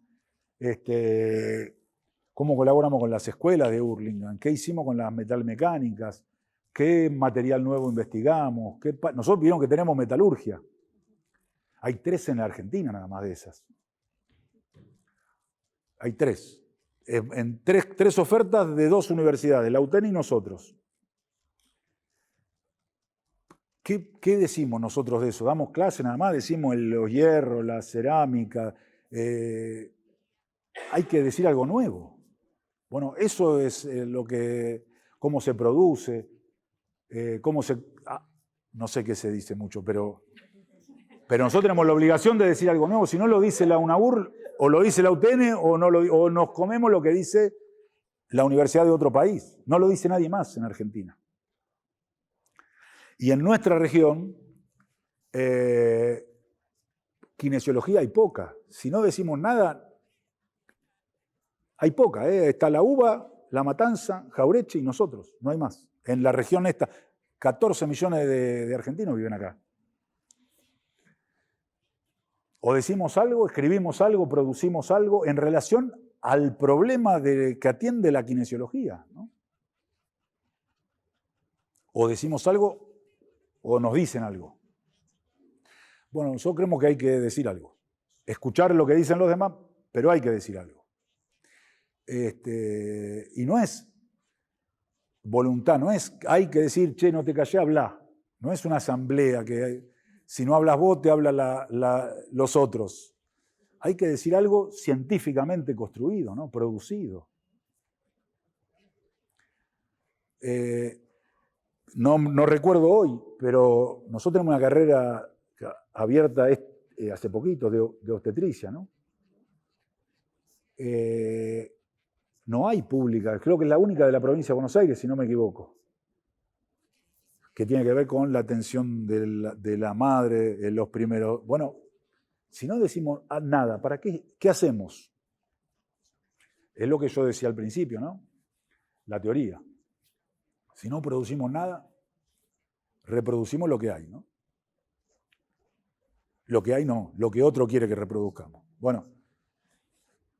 cómo colaboramos con las escuelas de Hurlingham, qué hicimos con las metalmecánicas, qué material nuevo investigamos? Nosotros vieron que tenemos metalurgia. Hay 3 en la Argentina nada más de esas. Hay 3. En 3 ofertas de 2 universidades, la UTN y nosotros. ¿Qué decimos nosotros de eso? ¿Damos clase nada más? ¿Decimos los hierros, la cerámica? Hay que decir algo nuevo. Bueno, eso es cómo se produce, no sé qué se dice mucho, pero nosotros tenemos la obligación de decir algo nuevo. Si no lo dice la UNAUR, o lo dice la UTN, o nos comemos lo que dice la universidad de otro país. No lo dice nadie más en Argentina. Y en nuestra región, kinesiología hay poca. Si no decimos nada, hay poca. Está la UBA, La Matanza, Jaureche y nosotros. No hay más. En la región esta, 14 millones de argentinos viven acá. O decimos algo, escribimos algo, producimos algo en relación al problema que atiende la kinesiología, ¿no? O decimos algo o nos dicen algo. Bueno, nosotros creemos que hay que decir algo. Escuchar lo que dicen los demás, pero hay que decir algo. Y no es voluntad, no es hay que decir, che, no te callé, habla. No es una asamblea que si no hablas vos, te hablan los otros. Hay que decir algo científicamente construido, ¿no? Producido. No recuerdo hoy, pero nosotros tenemos una carrera abierta hace poquito de obstetricia, ¿no? No hay pública, creo que es la única de la provincia de Buenos Aires, si no me equivoco, que tiene que ver con la atención de la madre, los primeros. Bueno, si no decimos nada, ¿para qué? ¿Qué hacemos? Es lo que yo decía al principio, ¿no? La teoría. Si no producimos nada, reproducimos lo que hay, ¿no? Lo que hay no, lo que otro quiere que reproduzcamos. Bueno,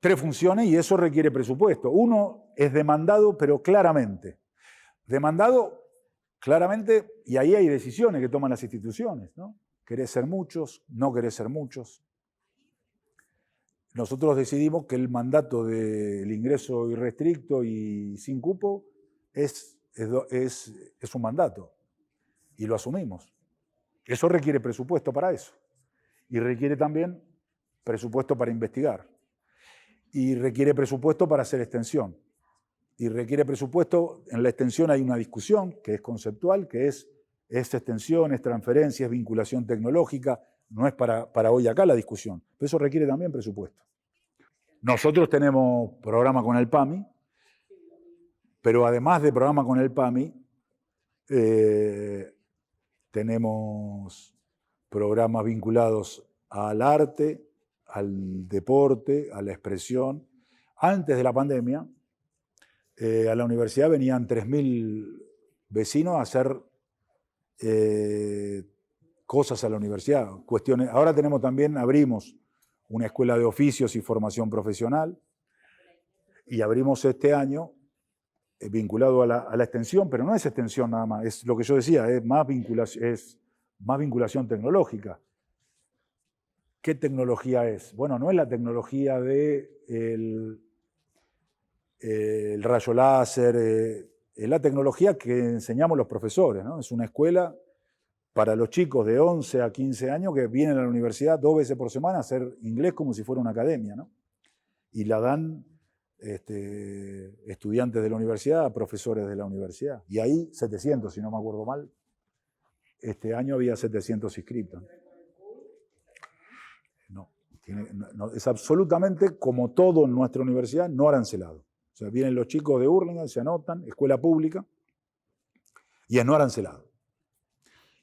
3 funciones y eso requiere presupuesto. Uno es demandado, pero claramente. Demandado claramente, y ahí hay decisiones que toman las instituciones, ¿no? ¿Querés ser muchos? ¿No querés ser muchos? Nosotros decidimos que el mandato del ingreso irrestricto y sin cupo es un mandato, y lo asumimos. Eso requiere presupuesto para eso. Y requiere también presupuesto para investigar. Y requiere presupuesto para hacer extensión. Y requiere presupuesto, en la extensión hay una discusión que es conceptual, que es extensión, es transferencia, es vinculación tecnológica, no es para hoy acá la discusión, pero eso requiere también presupuesto. Nosotros tenemos programa con el PAMI, pero además de programa con el PAMI, tenemos programas vinculados al arte, al deporte, a la expresión. Antes de la pandemia, a la universidad venían 3.000 vecinos a hacer cosas a la universidad. Cuestiones. Ahora tenemos también, abrimos una escuela de oficios y formación profesional, y abrimos este año vinculado a la extensión, pero no es extensión nada más, es lo que yo decía, es más vinculación tecnológica. ¿Qué tecnología es? Bueno, no es la tecnología del rayo láser, es la tecnología que enseñamos los profesores, ¿no? Es una escuela para los chicos de 11 a 15 años que vienen a la universidad 2 veces por semana a hacer inglés como si fuera una academia, ¿no? Y la dan estudiantes de la universidad a profesores de la universidad. Y ahí 700, si no me acuerdo mal. Este año había 700 inscritos. No, es absolutamente como todo en nuestra universidad, no arancelado. O sea, vienen los chicos de Hurlingham, se anotan, escuela pública, y es no arancelado.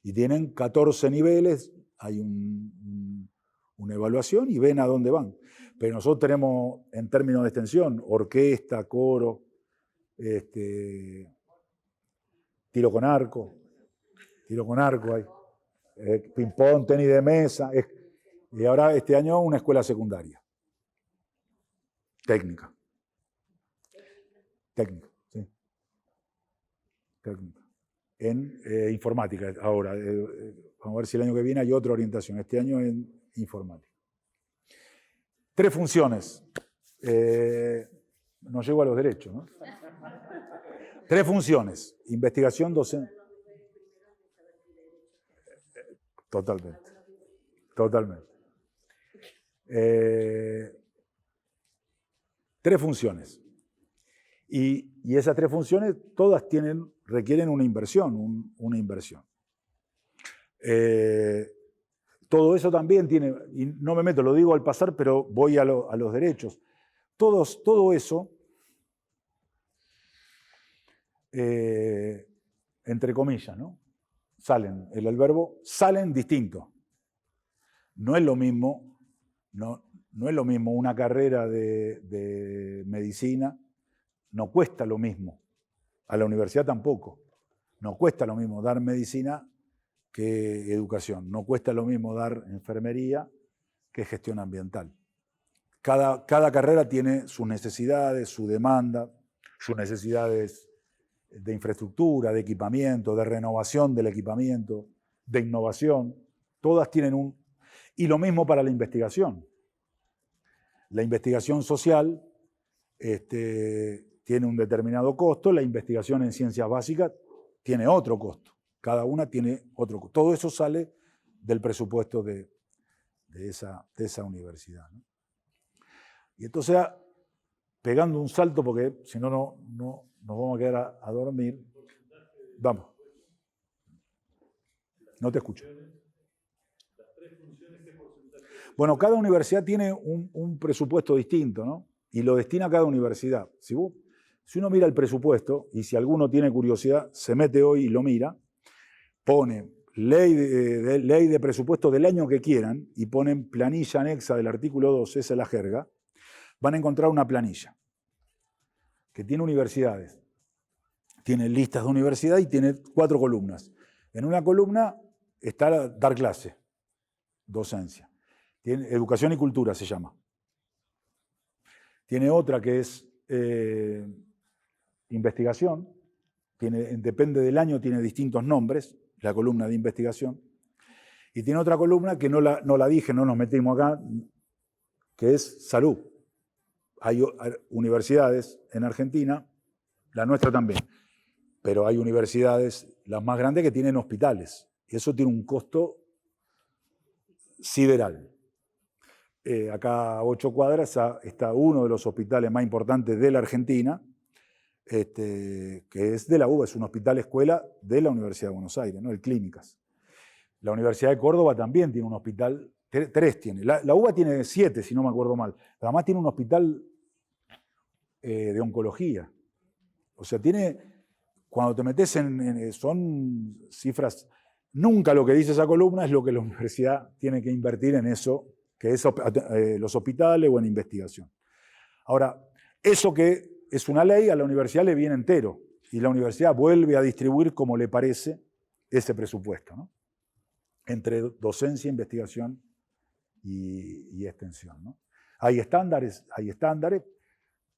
Y tienen 14 niveles, hay una evaluación y ven a dónde van. Pero nosotros tenemos, en términos de extensión, orquesta, coro, tiro con arco hay, ping-pong, tenis de mesa, y ahora este año una escuela secundaria, técnica, sí, técnica, en informática ahora, vamos a ver si el año que viene hay otra orientación, este año en informática. 3 funciones, no llego a los derechos, ¿no? 3 funciones, investigación, docente. Totalmente. 3 funciones. Y esas 3 funciones todas requieren una inversión, todo eso también tiene, y no me meto, lo digo al pasar, pero voy a los derechos. Todo eso, entre comillas, ¿no? Salen, el verbo salen distintos. No es lo mismo, no es lo mismo una carrera de medicina, no cuesta lo mismo. A la universidad tampoco. No cuesta lo mismo dar medicina que educación. No cuesta lo mismo dar enfermería que gestión ambiental. Cada carrera tiene sus necesidades, su demanda, sus necesidades de infraestructura, de equipamiento, de renovación del equipamiento, de innovación. Todas tienen y lo mismo para la investigación. La investigación social tiene un determinado costo, la investigación en ciencias básicas tiene otro costo. Cada una tiene otro costo. Todo eso sale del presupuesto de esa universidad, ¿no? Y entonces, pegando un salto, porque si no nos vamos a quedar a dormir. Vamos. No te escucho. Bueno, cada universidad tiene un presupuesto distinto, ¿no? Y lo destina a cada universidad. Si uno mira el presupuesto, y si alguno tiene curiosidad, se mete hoy y lo mira, pone ley de presupuesto del año que quieran y ponen planilla anexa del artículo 2, esa es la jerga, van a encontrar una planilla que tiene universidades. Tiene listas de universidad y tiene 4 columnas. En una columna está dar clase, docencia. Tiene educación y cultura se llama. Tiene otra que es investigación. Depende del año, tiene distintos nombres, la columna de investigación. Y tiene otra columna que no la dije, no nos metimos acá, que es salud. Hay universidades en Argentina, la nuestra también, pero hay universidades, las más grandes, que tienen hospitales. Y eso tiene un costo sideral. Acá a 8 cuadras está uno de los hospitales más importantes de la Argentina, que es de la UBA, es un hospital escuela de la Universidad de Buenos Aires, ¿no? El Clínicas. La Universidad de Córdoba también tiene un hospital 3 tiene. La UBA tiene 7, si no me acuerdo mal. Además tiene un hospital de oncología. O sea, cuando te metes son cifras, nunca lo que dice esa columna es lo que la universidad tiene que invertir en eso, que es los hospitales o en investigación. Ahora, eso que es una ley, a la universidad le viene entero, y la universidad vuelve a distribuir como le parece ese presupuesto, ¿no? Entre docencia, investigación y extensión, ¿no? Hay estándares,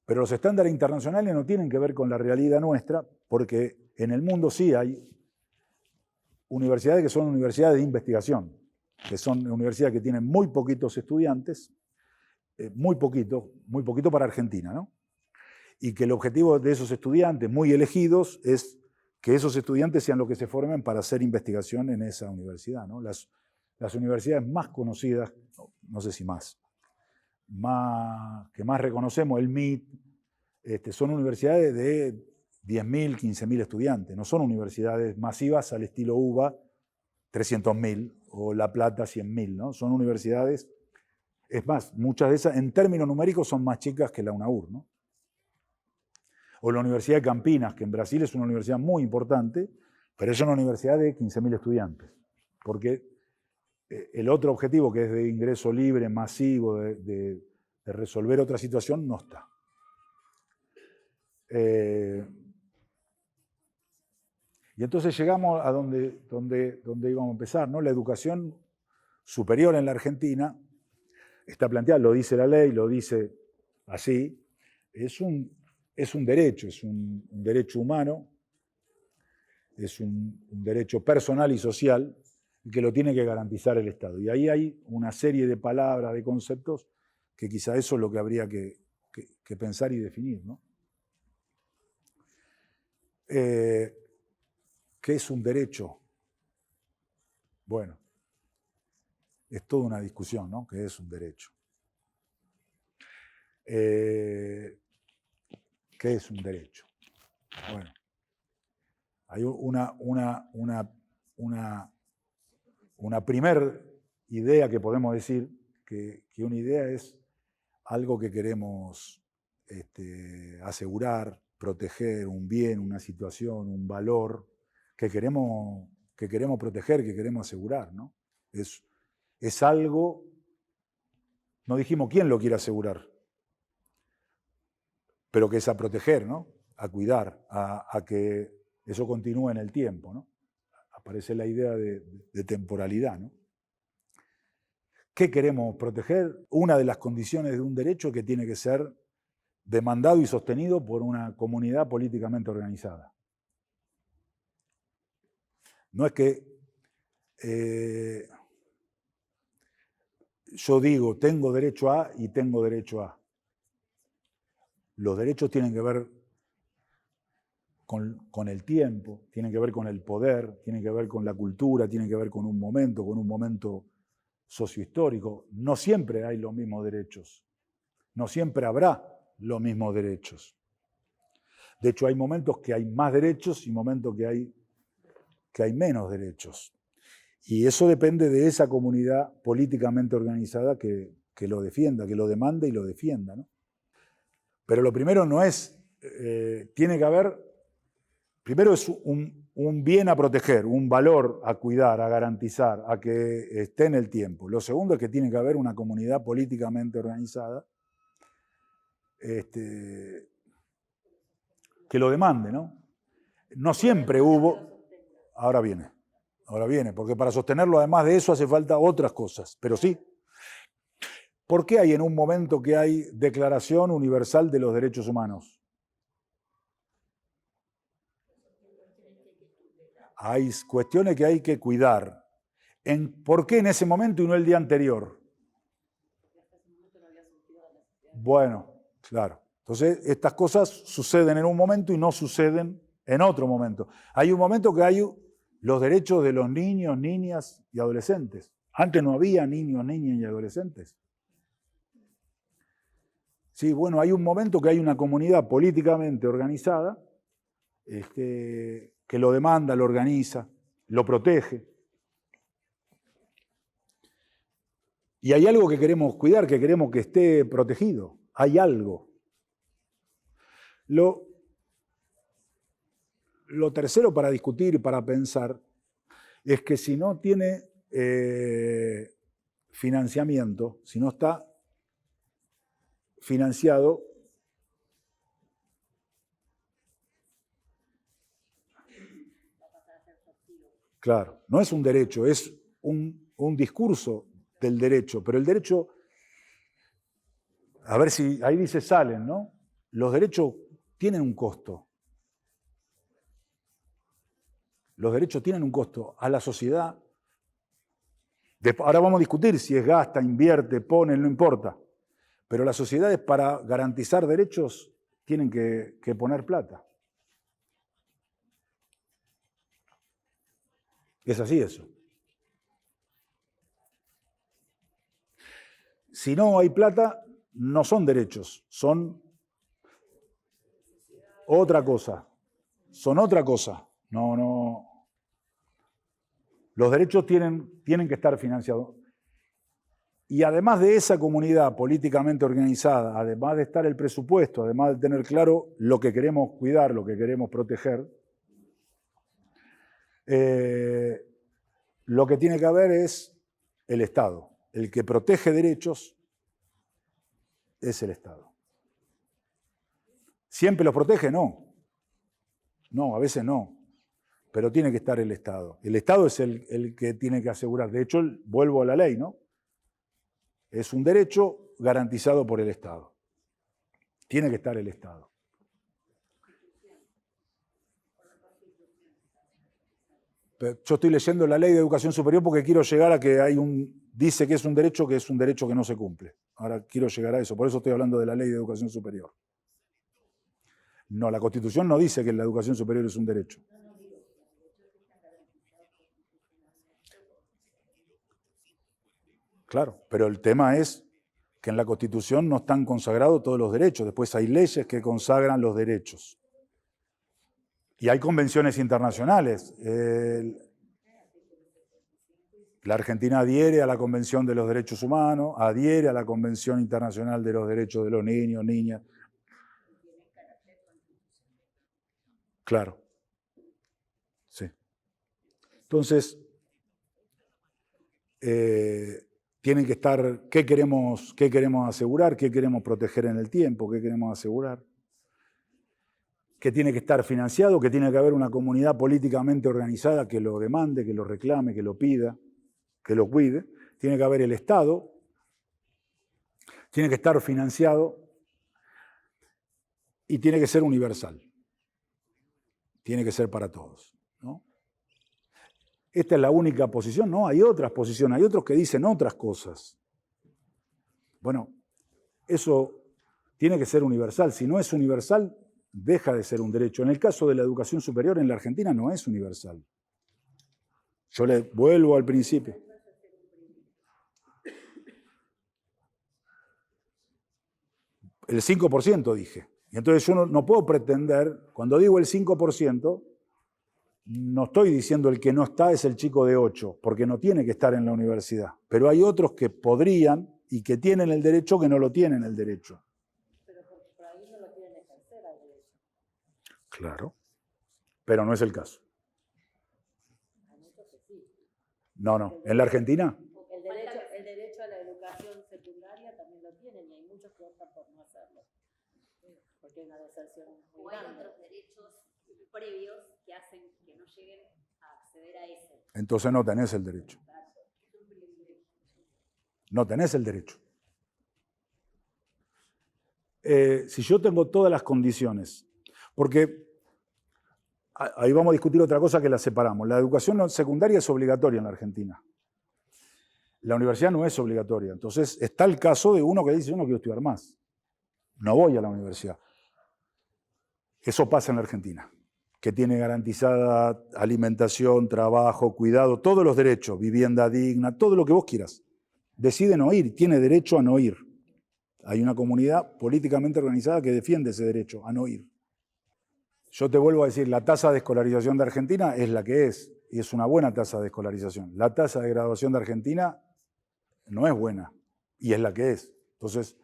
pero los estándares internacionales no tienen que ver con la realidad nuestra, porque en el mundo sí hay universidades que son universidades de investigación, que son universidades que tienen muy poquitos estudiantes, muy poquito para Argentina, ¿no? Y que el objetivo de esos estudiantes muy elegidos es que esos estudiantes sean los que se formen para hacer investigación en esa universidad, ¿no? Las universidades más conocidas, no sé si que más reconocemos, el MIT, son universidades de 10.000, 15.000 estudiantes, no son universidades masivas al estilo UBA, 300.000, o La Plata, 100.000, ¿no? Son universidades, es más, muchas de esas en términos numéricos son más chicas que la UNAUR, ¿no? O la Universidad de Campinas, que en Brasil es una universidad muy importante, pero es una universidad de 15.000 estudiantes, porque el otro objetivo, que es de ingreso libre, masivo, de resolver otra situación, no está. Y entonces llegamos a donde íbamos a empezar, ¿no? La educación superior en la Argentina está planteada, lo dice la ley, lo dice así, es un derecho humano, es un derecho personal y social, que lo tiene que garantizar el Estado. Y ahí hay una serie de palabras, de conceptos, que quizá eso es lo que habría que pensar y definir, ¿no? ¿Qué es un derecho? Bueno, es toda una discusión, ¿no? ¿Qué es un derecho? ¿Qué es un derecho? Bueno, hay una primer idea que podemos decir, que una idea es algo que queremos asegurar, proteger, un bien, una situación, un valor, que queremos proteger, que queremos asegurar, ¿no? Es algo, no dijimos quién lo quiere asegurar, pero que es a proteger, ¿no? A cuidar, a que eso continúe en el tiempo, ¿no? Aparece la idea de temporalidad, ¿no? ¿Qué queremos proteger? Una de las condiciones de un derecho que tiene que ser demandado y sostenido por una comunidad políticamente organizada. No es que yo digo, tengo derecho a y tengo derecho a. Los derechos tienen que ver con el tiempo, tienen que ver con el poder, tienen que ver con la cultura, tienen que ver con un momento sociohistórico. No siempre hay los mismos derechos, no siempre habrá los mismos derechos. De hecho, hay momentos que hay más derechos y momentos que hay menos derechos. Y eso depende de esa comunidad políticamente organizada que lo defienda, que lo demande y lo defienda, ¿no? Pero lo primero no es, tiene que haber, primero es un bien a proteger, un valor a cuidar, a garantizar, a que esté en el tiempo. Lo segundo es que tiene que haber una comunidad políticamente organizada que lo demande, ¿no? No siempre hubo, ahora viene, porque para sostenerlo además de eso hace falta otras cosas, pero sí. ¿Por qué hay en un momento que hay Declaración Universal de los Derechos Humanos? Hay cuestiones que hay que cuidar. ¿Por qué en ese momento y no el día anterior? Bueno, claro. Entonces, estas cosas suceden en un momento y no suceden en otro momento. Hay un momento que hay los derechos de los niños, niñas y adolescentes. Antes no había niños, niñas y adolescentes. Sí, bueno, hay un momento que hay una comunidad políticamente organizada que lo demanda, lo organiza, lo protege. Y hay algo que queremos cuidar, que queremos que esté protegido. Hay algo. Lo tercero para discutir y para pensar es que si no tiene financiamiento, si no está financiado, claro, no es un derecho, es un discurso del derecho, pero el derecho, a ver si ahí dice salen, ¿no? Los derechos tienen un costo. Los derechos tienen un costo a la sociedad. Ahora vamos a discutir si es gasta, invierte, pone, no importa. Pero las sociedades para garantizar derechos tienen que poner plata. Es así eso. Si no hay plata, no son derechos, son otra cosa. Son otra cosa. No. Los derechos tienen que estar financiados. Y además de esa comunidad políticamente organizada, además de estar el presupuesto, además de tener claro lo que queremos cuidar, lo que queremos proteger, lo que tiene que haber es el Estado. El que protege derechos es el Estado. ¿Siempre los protege? No. No, a veces no. Pero tiene que estar el Estado. El Estado es el que tiene que asegurar. De hecho, vuelvo a la ley, ¿no? Es un derecho garantizado por el Estado. Tiene que estar el Estado. Pero yo estoy leyendo la ley de educación superior porque quiero llegar a que dice que es un derecho que no se cumple. Ahora quiero llegar a eso, por eso estoy hablando de la ley de educación superior. No, la Constitución no dice que la educación superior es un derecho. Claro, pero el tema es que en la Constitución no están consagrados todos los derechos. Después hay leyes que consagran los derechos. Y hay convenciones internacionales. La Argentina adhiere a la Convención de los Derechos Humanos, adhiere a la Convención Internacional de los Derechos de los Niños, Niñas. Claro. Sí. Entonces, tienen que estar, ¿qué queremos asegurar? ¿Qué queremos proteger en el tiempo? ¿Qué queremos asegurar? Que tiene que estar financiado, que tiene que haber una comunidad políticamente organizada que lo demande, que lo reclame, que lo pida, que lo cuide. Tiene que haber el Estado, tiene que estar financiado y tiene que ser universal. Tiene que ser para todos, ¿no? Esta es la única posición, no, hay otras posiciones, hay otros que dicen otras cosas. Bueno, eso tiene que ser universal. Si no es universal, deja de ser un derecho. En el caso de la educación superior en la Argentina no es universal. Yo le vuelvo al principio. El 5% dije. Y entonces yo no puedo pretender, cuando digo el 5%, no estoy diciendo el que no está es el chico de 8, porque no tiene que estar en la universidad. Pero hay otros que podrían y que tienen el derecho que no lo tienen el derecho. Pero por ahí no lo quieren ejercer al derecho. Claro, pero no es el caso. Hay muchos que sí. No, en la Argentina. El derecho a la educación secundaria también lo tienen y hay muchos que optan por no hacerlo. Porque hay una deserción muy grande. O hay otros derechos previos que hacen que no lleguen a acceder a ese. Entonces no tenés el derecho. No tenés el derecho. Si yo tengo todas las condiciones, porque ahí vamos a discutir otra cosa que la separamos. La educación secundaria es obligatoria en la Argentina. La universidad no es obligatoria. Entonces está el caso de uno que dice, yo no quiero estudiar más. No voy a la universidad. Eso pasa en la Argentina, que tiene garantizada alimentación, trabajo, cuidado, todos los derechos, vivienda digna, todo lo que vos quieras. Decide no ir, tiene derecho a no ir. Hay una comunidad políticamente organizada que defiende ese derecho a no ir. Yo te vuelvo a decir, la tasa de escolarización de Argentina es la que es, y es una buena tasa de escolarización. La tasa de graduación de Argentina no es buena, y es la que es. Entonces,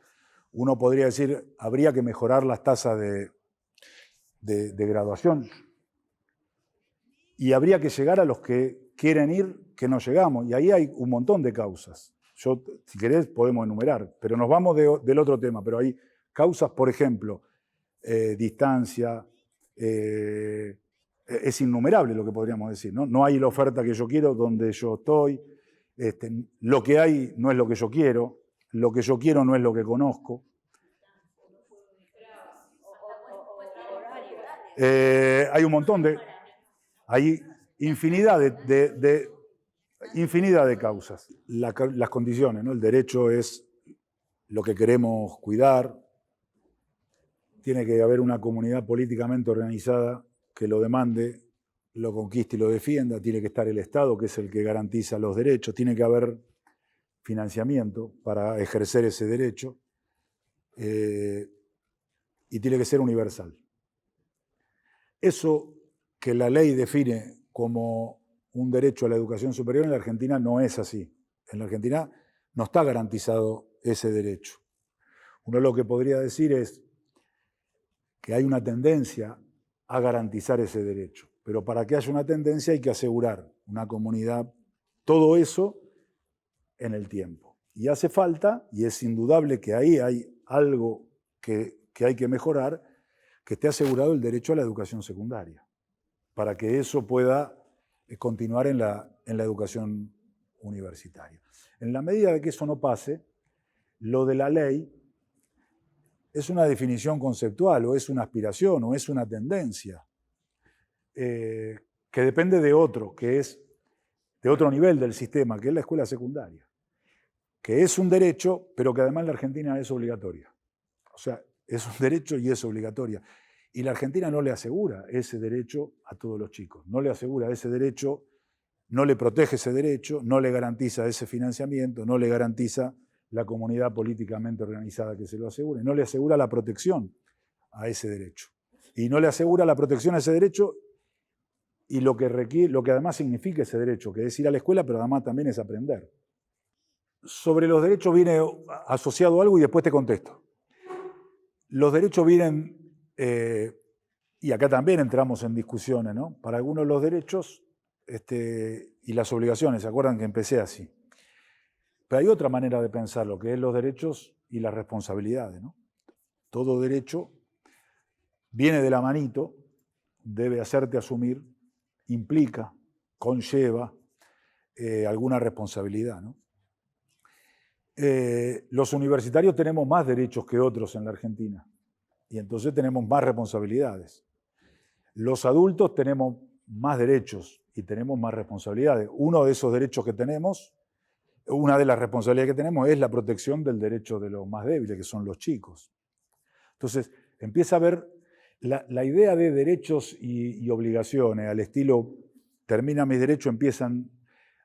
uno podría decir, habría que mejorar las tasas de graduación, y habría que llegar a los que quieren ir, que no llegamos, y ahí hay un montón de causas. Yo, si querés, podemos enumerar, pero nos vamos del otro tema, pero hay causas, por ejemplo, distancia, es innumerable lo que podríamos decir, ¿no? No hay la oferta que yo quiero donde yo estoy, lo que hay no es lo que yo quiero no es lo que conozco. Hay un montón hay infinidad infinidad de causas. Las condiciones, ¿no? El derecho es lo que queremos cuidar. Tiene que haber una comunidad políticamente organizada que lo demande, lo conquiste y lo defienda. Tiene que estar el Estado, que es el que garantiza los derechos. Tiene que haber financiamiento para ejercer ese derecho. Y tiene que ser universal. Eso que la ley define como un derecho a la educación superior en la Argentina no es así. En la Argentina no está garantizado ese derecho. Uno lo que podría decir es que hay una tendencia a garantizar ese derecho, pero para que haya una tendencia hay que asegurar una comunidad, todo eso en el tiempo. Y hace falta, y es indudable que ahí hay algo que hay que mejorar, que esté asegurado el derecho a la educación secundaria, para que eso pueda continuar en la educación universitaria. En la medida de que eso no pase, lo de la ley es una definición conceptual, o es una aspiración, o es una tendencia, que depende de otro, que es de otro nivel del sistema, que es la escuela secundaria, que es un derecho, pero que además en la Argentina es obligatoria. O sea, es un derecho y es obligatoria. Y la Argentina no le asegura ese derecho a todos los chicos, no le asegura ese derecho, no le protege ese derecho, no le garantiza ese financiamiento, no le garantiza la comunidad políticamente organizada que se lo asegure, no le asegura la protección a ese derecho. Y no le asegura la protección a ese derecho y lo que además significa ese derecho, que es ir a la escuela, pero además también es aprender. Sobre los derechos viene asociado algo y después te contesto. Los derechos vienen, y acá también entramos en discusiones, ¿no? Para algunos los derechos y las obligaciones, ¿se acuerdan que empecé así? Pero hay otra manera de pensar lo que es los derechos y las responsabilidades, ¿no? Todo derecho viene de la manito, debe hacerte asumir, implica, conlleva alguna responsabilidad, ¿no? Los universitarios tenemos más derechos que otros en la Argentina y entonces tenemos más responsabilidades. Los adultos tenemos más derechos y tenemos más responsabilidades. Uno de esos derechos que tenemos, una de las responsabilidades que tenemos es la protección del derecho de los más débiles, que son los chicos. Entonces, empieza a haber la idea de derechos y obligaciones, al estilo, termina mis derechos, empiezan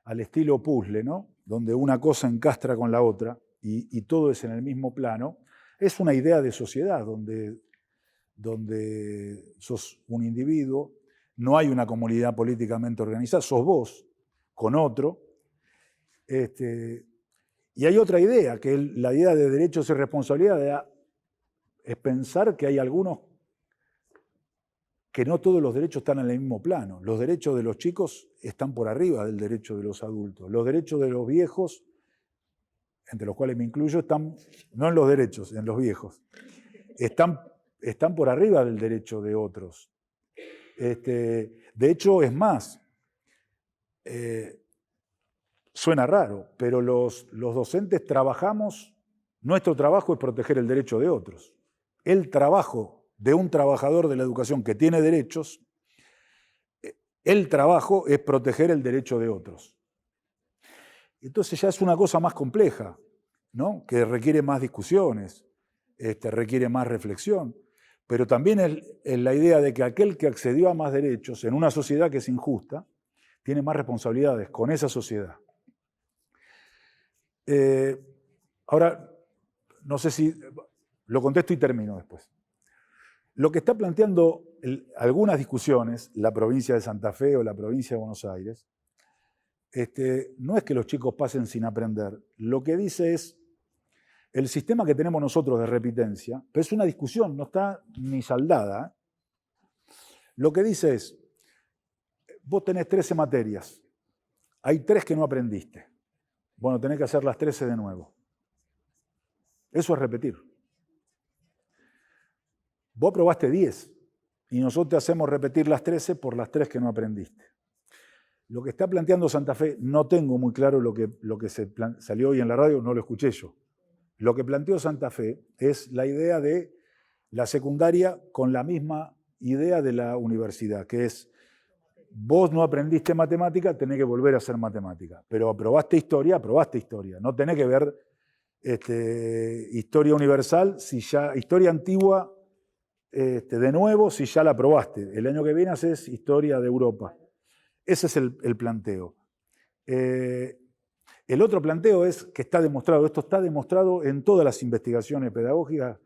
al estilo puzzle, ¿no? Donde una cosa encastra con la otra y todo es en el mismo plano. Es una idea de sociedad donde sos un individuo, no hay una comunidad políticamente organizada, sos vos con otro. Y hay otra idea, que es la idea de derechos y responsabilidades, es pensar que hay algunos que no todos los derechos están en el mismo plano. Los derechos de los chicos están por arriba del derecho de los adultos. Los derechos de los viejos, entre los cuales me incluyo, están, no en los derechos, en los viejos, están por arriba del derecho de otros. De hecho, es más, suena raro, pero los docentes trabajamos, nuestro trabajo es proteger el derecho de otros. El trabajo de un trabajador de la educación que tiene derechos, el trabajo es proteger el derecho de otros. Entonces ya es una cosa más compleja, ¿no? Que requiere más discusiones, requiere más reflexión, pero también es la idea de que aquel que accedió a más derechos en una sociedad que es injusta, tiene más responsabilidades con esa sociedad. Ahora, no sé si lo contesto y termino después. Lo que está planteando algunas discusiones, la provincia de Santa Fe o la provincia de Buenos Aires, no es que los chicos pasen sin aprender. Lo que dice es, el sistema que tenemos nosotros de repitencia, pero es una discusión, no está ni saldada. Lo que dice es, vos tenés 13 materias, hay 3 que no aprendiste. Bueno, tenés que hacer las 13 de nuevo. Eso es repetir. Vos probaste 10 y nosotros te hacemos repetir las 13 por las 3 que no aprendiste. Lo que está planteando Santa Fe, no tengo muy claro lo que salió hoy en la radio, no lo escuché yo. Lo que planteó Santa Fe es la idea de la secundaria con la misma idea de la universidad, que es, vos no aprendiste matemática, tenés que volver a hacer matemática. Pero aprobaste historia. No tenés que ver historia universal, historia antigua, de nuevo, si ya la aprobaste. El año que viene haces historia de Europa. Ese es el planteo. El otro planteo es que está demostrado, esto está demostrado en todas las investigaciones pedagógicas,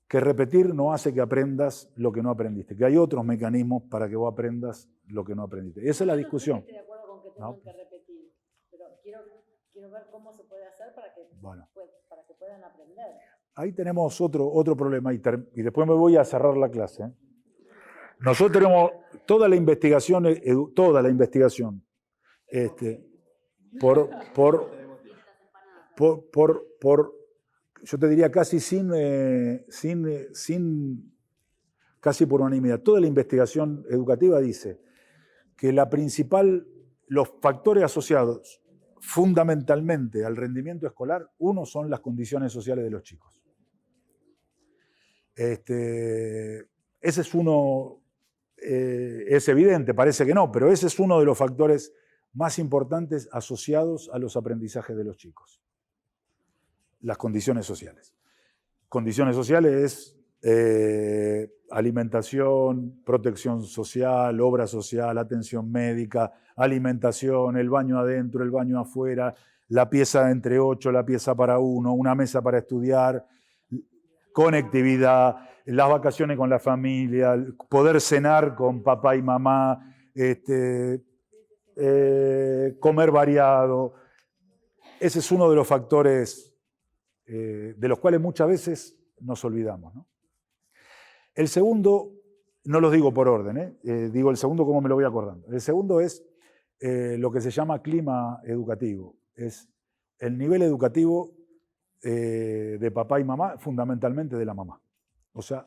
que repetir no hace que aprendas lo que no aprendiste, que hay otros mecanismos para que vos aprendas lo que no aprendiste. Esa es la discusión. Estoy de acuerdo con que tengan que repetir, pero quiero ver cómo se puede hacer para que puedan aprender. Ahí tenemos otro problema y después me voy a cerrar la clase. Nosotros tenemos toda la investigación, yo te diría casi casi por unanimidad, toda la investigación educativa dice que los factores asociados fundamentalmente al rendimiento escolar, uno son las condiciones sociales de los chicos. Ese es uno, es evidente, parece que no, pero ese es uno de los factores más importantes asociados a los aprendizajes de los chicos. Las condiciones sociales. Condiciones sociales es alimentación, protección social, obra social, atención médica, alimentación, el baño adentro, el baño afuera, la pieza entre 8, la pieza para 1, una mesa para estudiar, conectividad, las vacaciones con la familia, poder cenar con papá y mamá, comer variado. Ese es uno de los factores de los cuales muchas veces nos olvidamos, ¿no? El segundo, no los digo por orden, digo el segundo como me lo voy acordando. El segundo es lo que se llama clima educativo. Es el nivel educativo de papá y mamá, fundamentalmente de la mamá. O sea,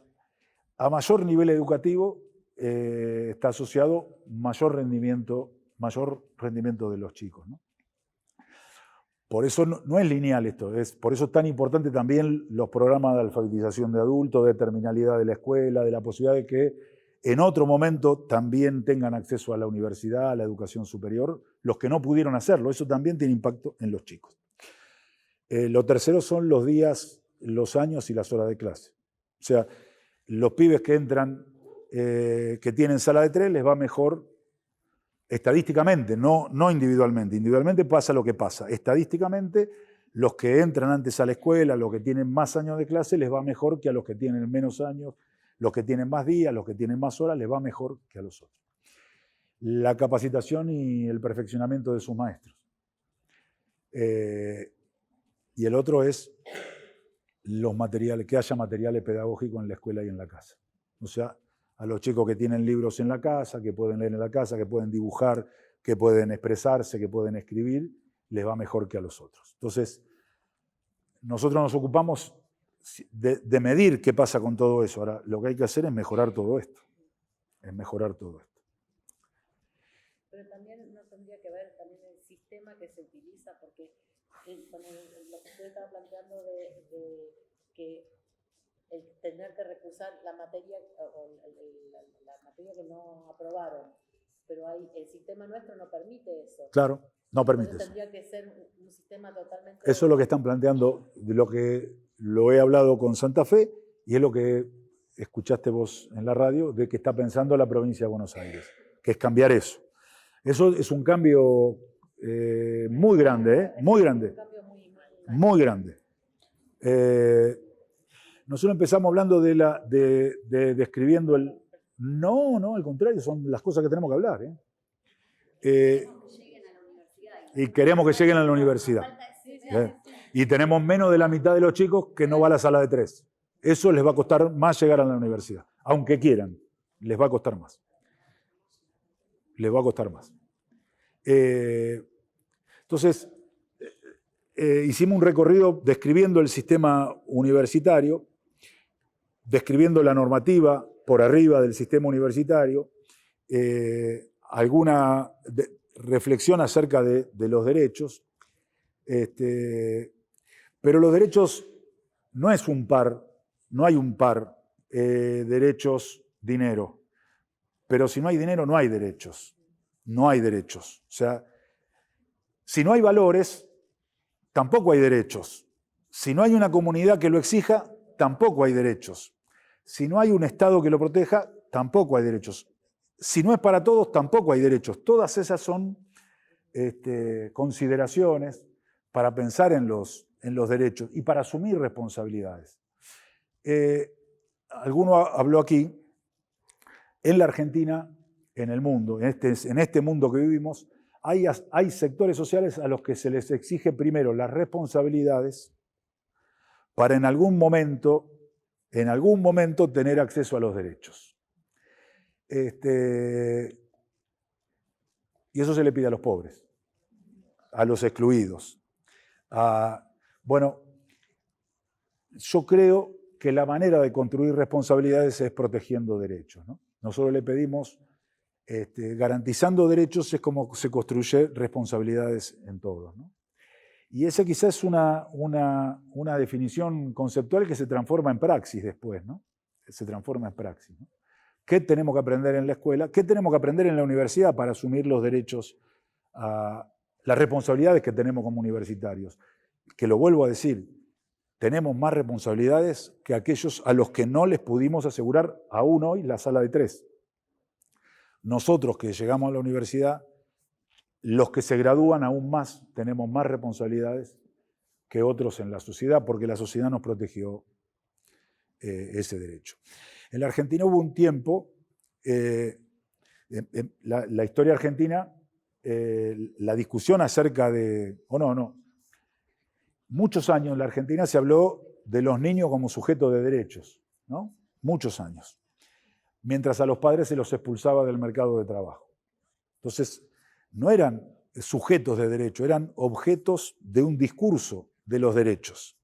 a mayor nivel educativo está asociado mayor rendimiento de los chicos, ¿no? Por eso no es lineal esto, por eso es tan importante también los programas de alfabetización de adultos, de terminalidad de la escuela, de la posibilidad de que en otro momento también tengan acceso a la universidad, a la educación superior, los que no pudieron hacerlo. Eso también tiene impacto en los chicos. Lo tercero son los días, los años y las horas de clase. O sea, los pibes que entran, que tienen sala de 3, les va mejor estadísticamente, no individualmente. Individualmente pasa lo que pasa. Estadísticamente, los que entran antes a la escuela, los que tienen más años de clase, les va mejor que a los que tienen menos años, los que tienen más días, los que tienen más horas, les va mejor que a los otros. La capacitación y el perfeccionamiento de sus maestros. Y el otro es los materiales, que haya materiales pedagógicos en la escuela y en la casa. O sea, a los chicos que tienen libros en la casa, que pueden leer en la casa, que pueden dibujar, que pueden expresarse, que pueden escribir, les va mejor que a los otros. Entonces, nosotros nos ocupamos de medir qué pasa con todo eso. Ahora, lo que hay que hacer es mejorar todo esto. Pero también no tendría que ver también el sistema que se utiliza, porque con lo que usted estaba planteando de que el tener que recursar la materia que no aprobaron, pero el sistema nuestro no permite eso. Claro, no permite eso. Tendría que ser un sistema totalmente... Eso es lo que están planteando, de lo que lo he hablado con Santa Fe, y es lo que escuchaste vos en la radio, de que está pensando la provincia de Buenos Aires, que es cambiar eso. Eso es un cambio muy grande, muy grande. Muy grande. Nosotros empezamos hablando describiendo el... No, al contrario, son las cosas que tenemos que hablar. Y queremos que lleguen a la universidad. Y tenemos menos de la mitad de los chicos que no va a la sala de 3. Eso les va a costar más llegar a la universidad. Aunque quieran, les va a costar más. Les va a costar más. Entonces, hicimos un recorrido describiendo el sistema universitario, describiendo la normativa por arriba del sistema universitario, alguna reflexión acerca de los derechos, pero los derechos no es un par, no hay un par, derechos, dinero, pero si no hay dinero no hay derechos, no hay derechos. O sea, si no hay valores, tampoco hay derechos. Si no hay una comunidad que lo exija, tampoco hay derechos. Si no hay un Estado que lo proteja, tampoco hay derechos. Si no es para todos, tampoco hay derechos. Todas esas son consideraciones para pensar en los derechos y para asumir responsabilidades. Alguno habló aquí, en la Argentina, en el mundo, en este mundo que vivimos, hay sectores sociales a los que se les exige primero las responsabilidades para en algún momento tener acceso a los derechos. Y eso se le pide a los pobres, a los excluidos. Bueno, yo creo que la manera de construir responsabilidades es protegiendo derechos, ¿no? Nosotros le pedimos, garantizando derechos es como se construye responsabilidades en todos, ¿no? Y esa quizás es una definición conceptual que se transforma en praxis después, ¿no? Se transforma en praxis, ¿no? ¿Qué tenemos que aprender en la escuela? ¿Qué tenemos que aprender en la universidad para asumir los derechos, las responsabilidades que tenemos como universitarios? Que lo vuelvo a decir, tenemos más responsabilidades que aquellos a los que no les pudimos asegurar aún hoy la sala de 3. Nosotros que llegamos a la universidad, los que se gradúan aún más, tenemos más responsabilidades que otros en la sociedad, porque la sociedad nos protegió ese derecho. En la Argentina hubo un tiempo, la historia argentina, la discusión acerca de, muchos años en la Argentina se habló de los niños como sujetos de derechos, ¿no? Muchos años. Mientras a los padres se los expulsaba del mercado de trabajo. Entonces, no eran sujetos de derecho, eran objetos de un discurso de los derechos.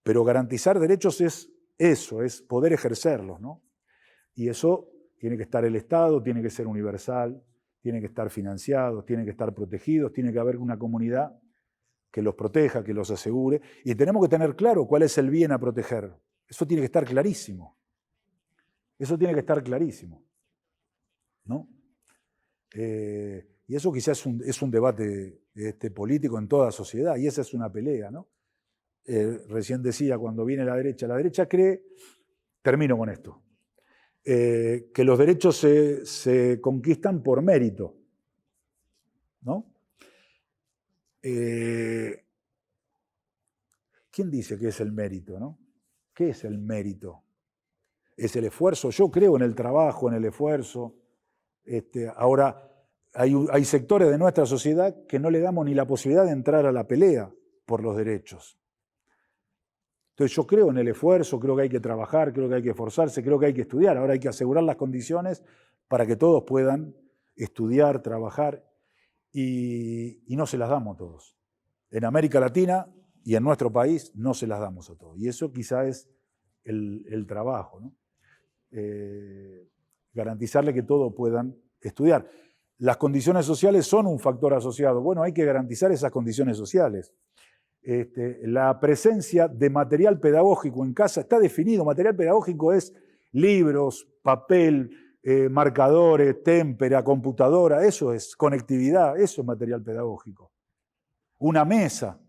Pero garantizar derechos es eso, es poder ejercerlos, ¿no? Y eso tiene que estar el Estado, tiene que ser universal, tiene que estar financiado, tiene que estar protegidos, tiene que haber una comunidad que los proteja, que los asegure. Y tenemos que tener claro cuál es el bien a proteger. Eso tiene que estar clarísimo. Eso tiene que estar clarísimo, ¿no? Y eso quizás es un debate político en toda sociedad, y esa es una pelea, ¿no? Recién decía, cuando viene la derecha cree, termino con esto, que los derechos se conquistan por mérito, ¿no? ¿Quién dice que es el mérito, no? ¿Qué es el mérito? ¿Es el esfuerzo? Yo creo en el trabajo, en el esfuerzo. Ahora, hay sectores de nuestra sociedad que no le damos ni la posibilidad de entrar a la pelea por los derechos. Entonces yo creo en el esfuerzo, creo que hay que trabajar, creo que hay que esforzarse, creo que hay que estudiar. Ahora hay que asegurar las condiciones para que todos puedan estudiar, trabajar, y no se las damos a todos. En América Latina y en nuestro país no se las damos a todos. Y eso quizá es el trabajo, ¿no? Garantizarle que todos puedan estudiar. Las condiciones sociales son un factor asociado. Bueno, hay que garantizar esas condiciones sociales. La presencia de material pedagógico en casa está definido. Material pedagógico es libros, papel, marcadores, témpera, computadora. Eso es conectividad, eso es material pedagógico. Una mesa,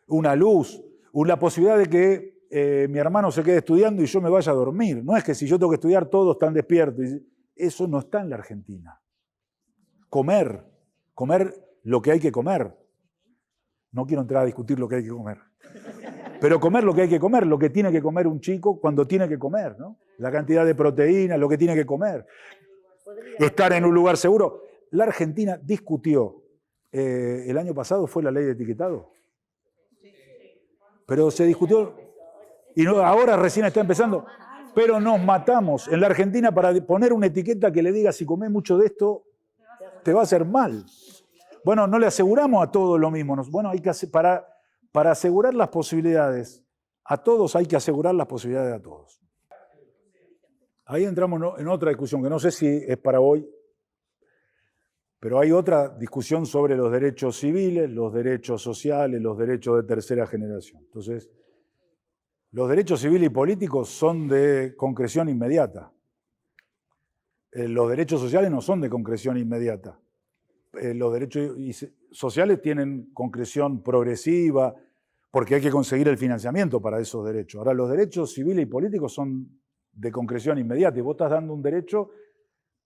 una luz, la posibilidad de que mi hermano se quede estudiando y yo me vaya a dormir. No es que si yo tengo que estudiar todos están despiertos. Eso no está en la Argentina. Comer lo que hay que comer. No quiero entrar a discutir lo que hay que comer. Pero comer lo que hay que comer, lo que tiene que comer un chico cuando tiene que comer, ¿no? La cantidad de proteínas, lo que tiene que comer. Estar en un lugar seguro. la Argentina discutió, el año pasado fue la ley de etiquetado, pero se discutió, y no, ahora recién está empezando, pero nos matamos en la Argentina para poner una etiqueta que le diga si comés mucho de esto, te va a hacer mal. Bueno, no le aseguramos a todos lo mismo. Bueno, hay que para asegurar las posibilidades a todos, hay que asegurar las posibilidades a todos. Ahí entramos en otra discusión, que no sé si es para hoy, pero hay otra discusión sobre los derechos civiles, los derechos sociales, los derechos de tercera generación. Entonces, los derechos civiles y políticos son de concreción inmediata. Los derechos sociales no son de concreción inmediata. Los derechos sociales tienen concreción progresiva, porque hay que conseguir el financiamiento para esos derechos. Ahora, los derechos civiles y políticos son de concreción inmediata, y vos estás dando un derecho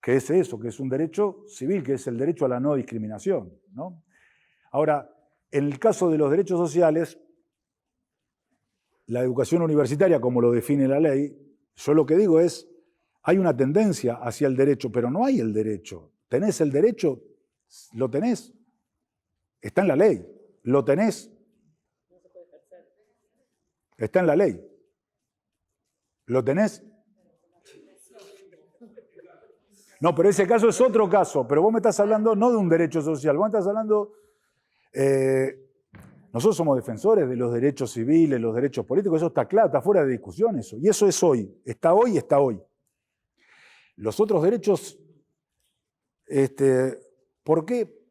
que es eso, que es un derecho civil, que es el derecho a la no discriminación, ¿no? Ahora, en el caso de los derechos sociales, la educación universitaria, como lo define la ley, yo lo que digo es, hay una tendencia hacia el derecho, pero no hay el derecho. ¿Tenés el derecho? Lo tenés. Está en la ley. Lo tenés. Está en la ley. ¿Lo tenés? No, pero ese caso es otro caso. Pero vos me estás hablando no de un derecho social. Vos me estás hablando... nosotros somos defensores de los derechos civiles, los derechos políticos. Eso está claro, está fuera de discusión eso. Y eso es hoy. Está hoy y está hoy. Los otros derechos... ¿Por qué?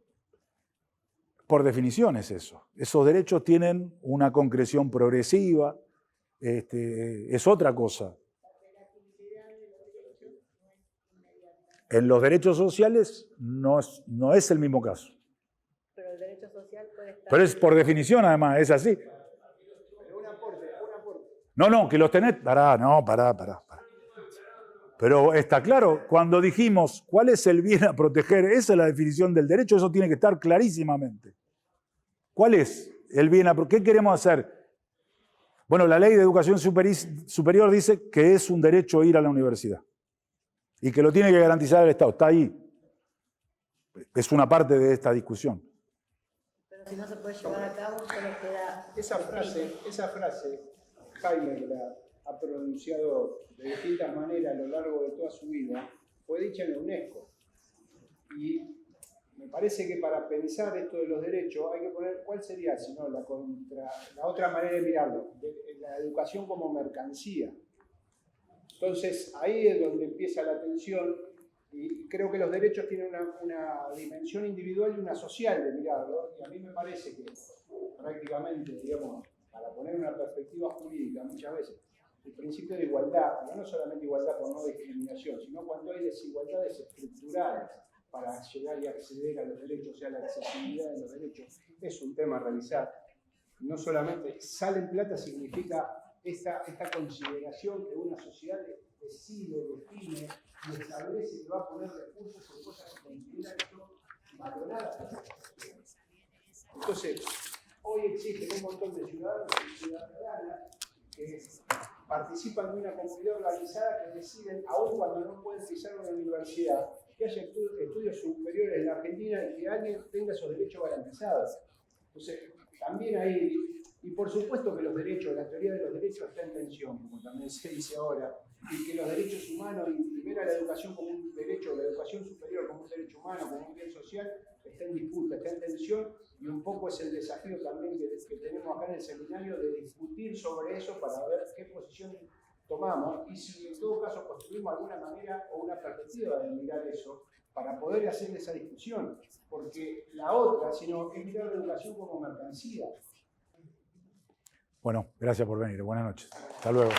Por definición es eso. Esos derechos tienen una concreción progresiva, es otra cosa. En los derechos sociales no es el mismo caso. Pero el derecho social puede estar... Pero es por definición, además, es así. No, que los tenés... Pará. Pero está claro, cuando dijimos cuál es el bien a proteger, esa es la definición del derecho, eso tiene que estar clarísimamente. ¿Cuál es el bien a proteger? ¿Qué queremos hacer? Bueno, la ley de educación superior dice que es un derecho ir a la universidad y que lo tiene que garantizar el Estado. Está ahí. Es una parte de esta discusión. Pero si no se puede llevar a cabo, solo queda... Esa frase, Jaime la ha pronunciado de distintas maneras a lo largo de toda su vida, fue dicha en la UNESCO. Y me parece que para pensar esto de los derechos hay que poner cuál sería, si no, la otra manera de mirarlo, la educación como mercancía. Entonces ahí es donde empieza la tensión, y creo que los derechos tienen una dimensión individual y una social de mirarlo, y a mí me parece que prácticamente, digamos, para poner una perspectiva jurídica muchas veces, el principio de igualdad, pero no solamente igualdad por no discriminación, sino cuando hay desigualdades estructurales para llegar y acceder a los derechos, o sea, la accesibilidad de los derechos, es un tema a revisar. No solamente sale en plata significa esta consideración que una sociedad decide, define y establece que va a poner recursos en cosas que considera que son valoradas. Entonces, hoy existen un montón de ciudadanos y ciudadanas que participan de una comunidad organizada que deciden, aun cuando no pueden pisar una universidad, que haya estudios superiores en la Argentina y que alguien tenga esos derechos garantizados. Entonces, también ahí, y por supuesto que los derechos, la teoría de los derechos está en tensión, como también se dice ahora, y que los derechos humanos y ver a la educación como un derecho, la educación superior como un derecho humano, como un bien social, está en disputa, está en tensión, y un poco es el desafío también que tenemos acá en el seminario de discutir sobre eso para ver qué posición tomamos y si en todo caso construimos alguna manera o una perspectiva de mirar eso para poder hacer esa discusión, porque la otra, sino es mirar la educación como mercancía. Bueno, gracias por venir. Buenas noches. Hasta luego.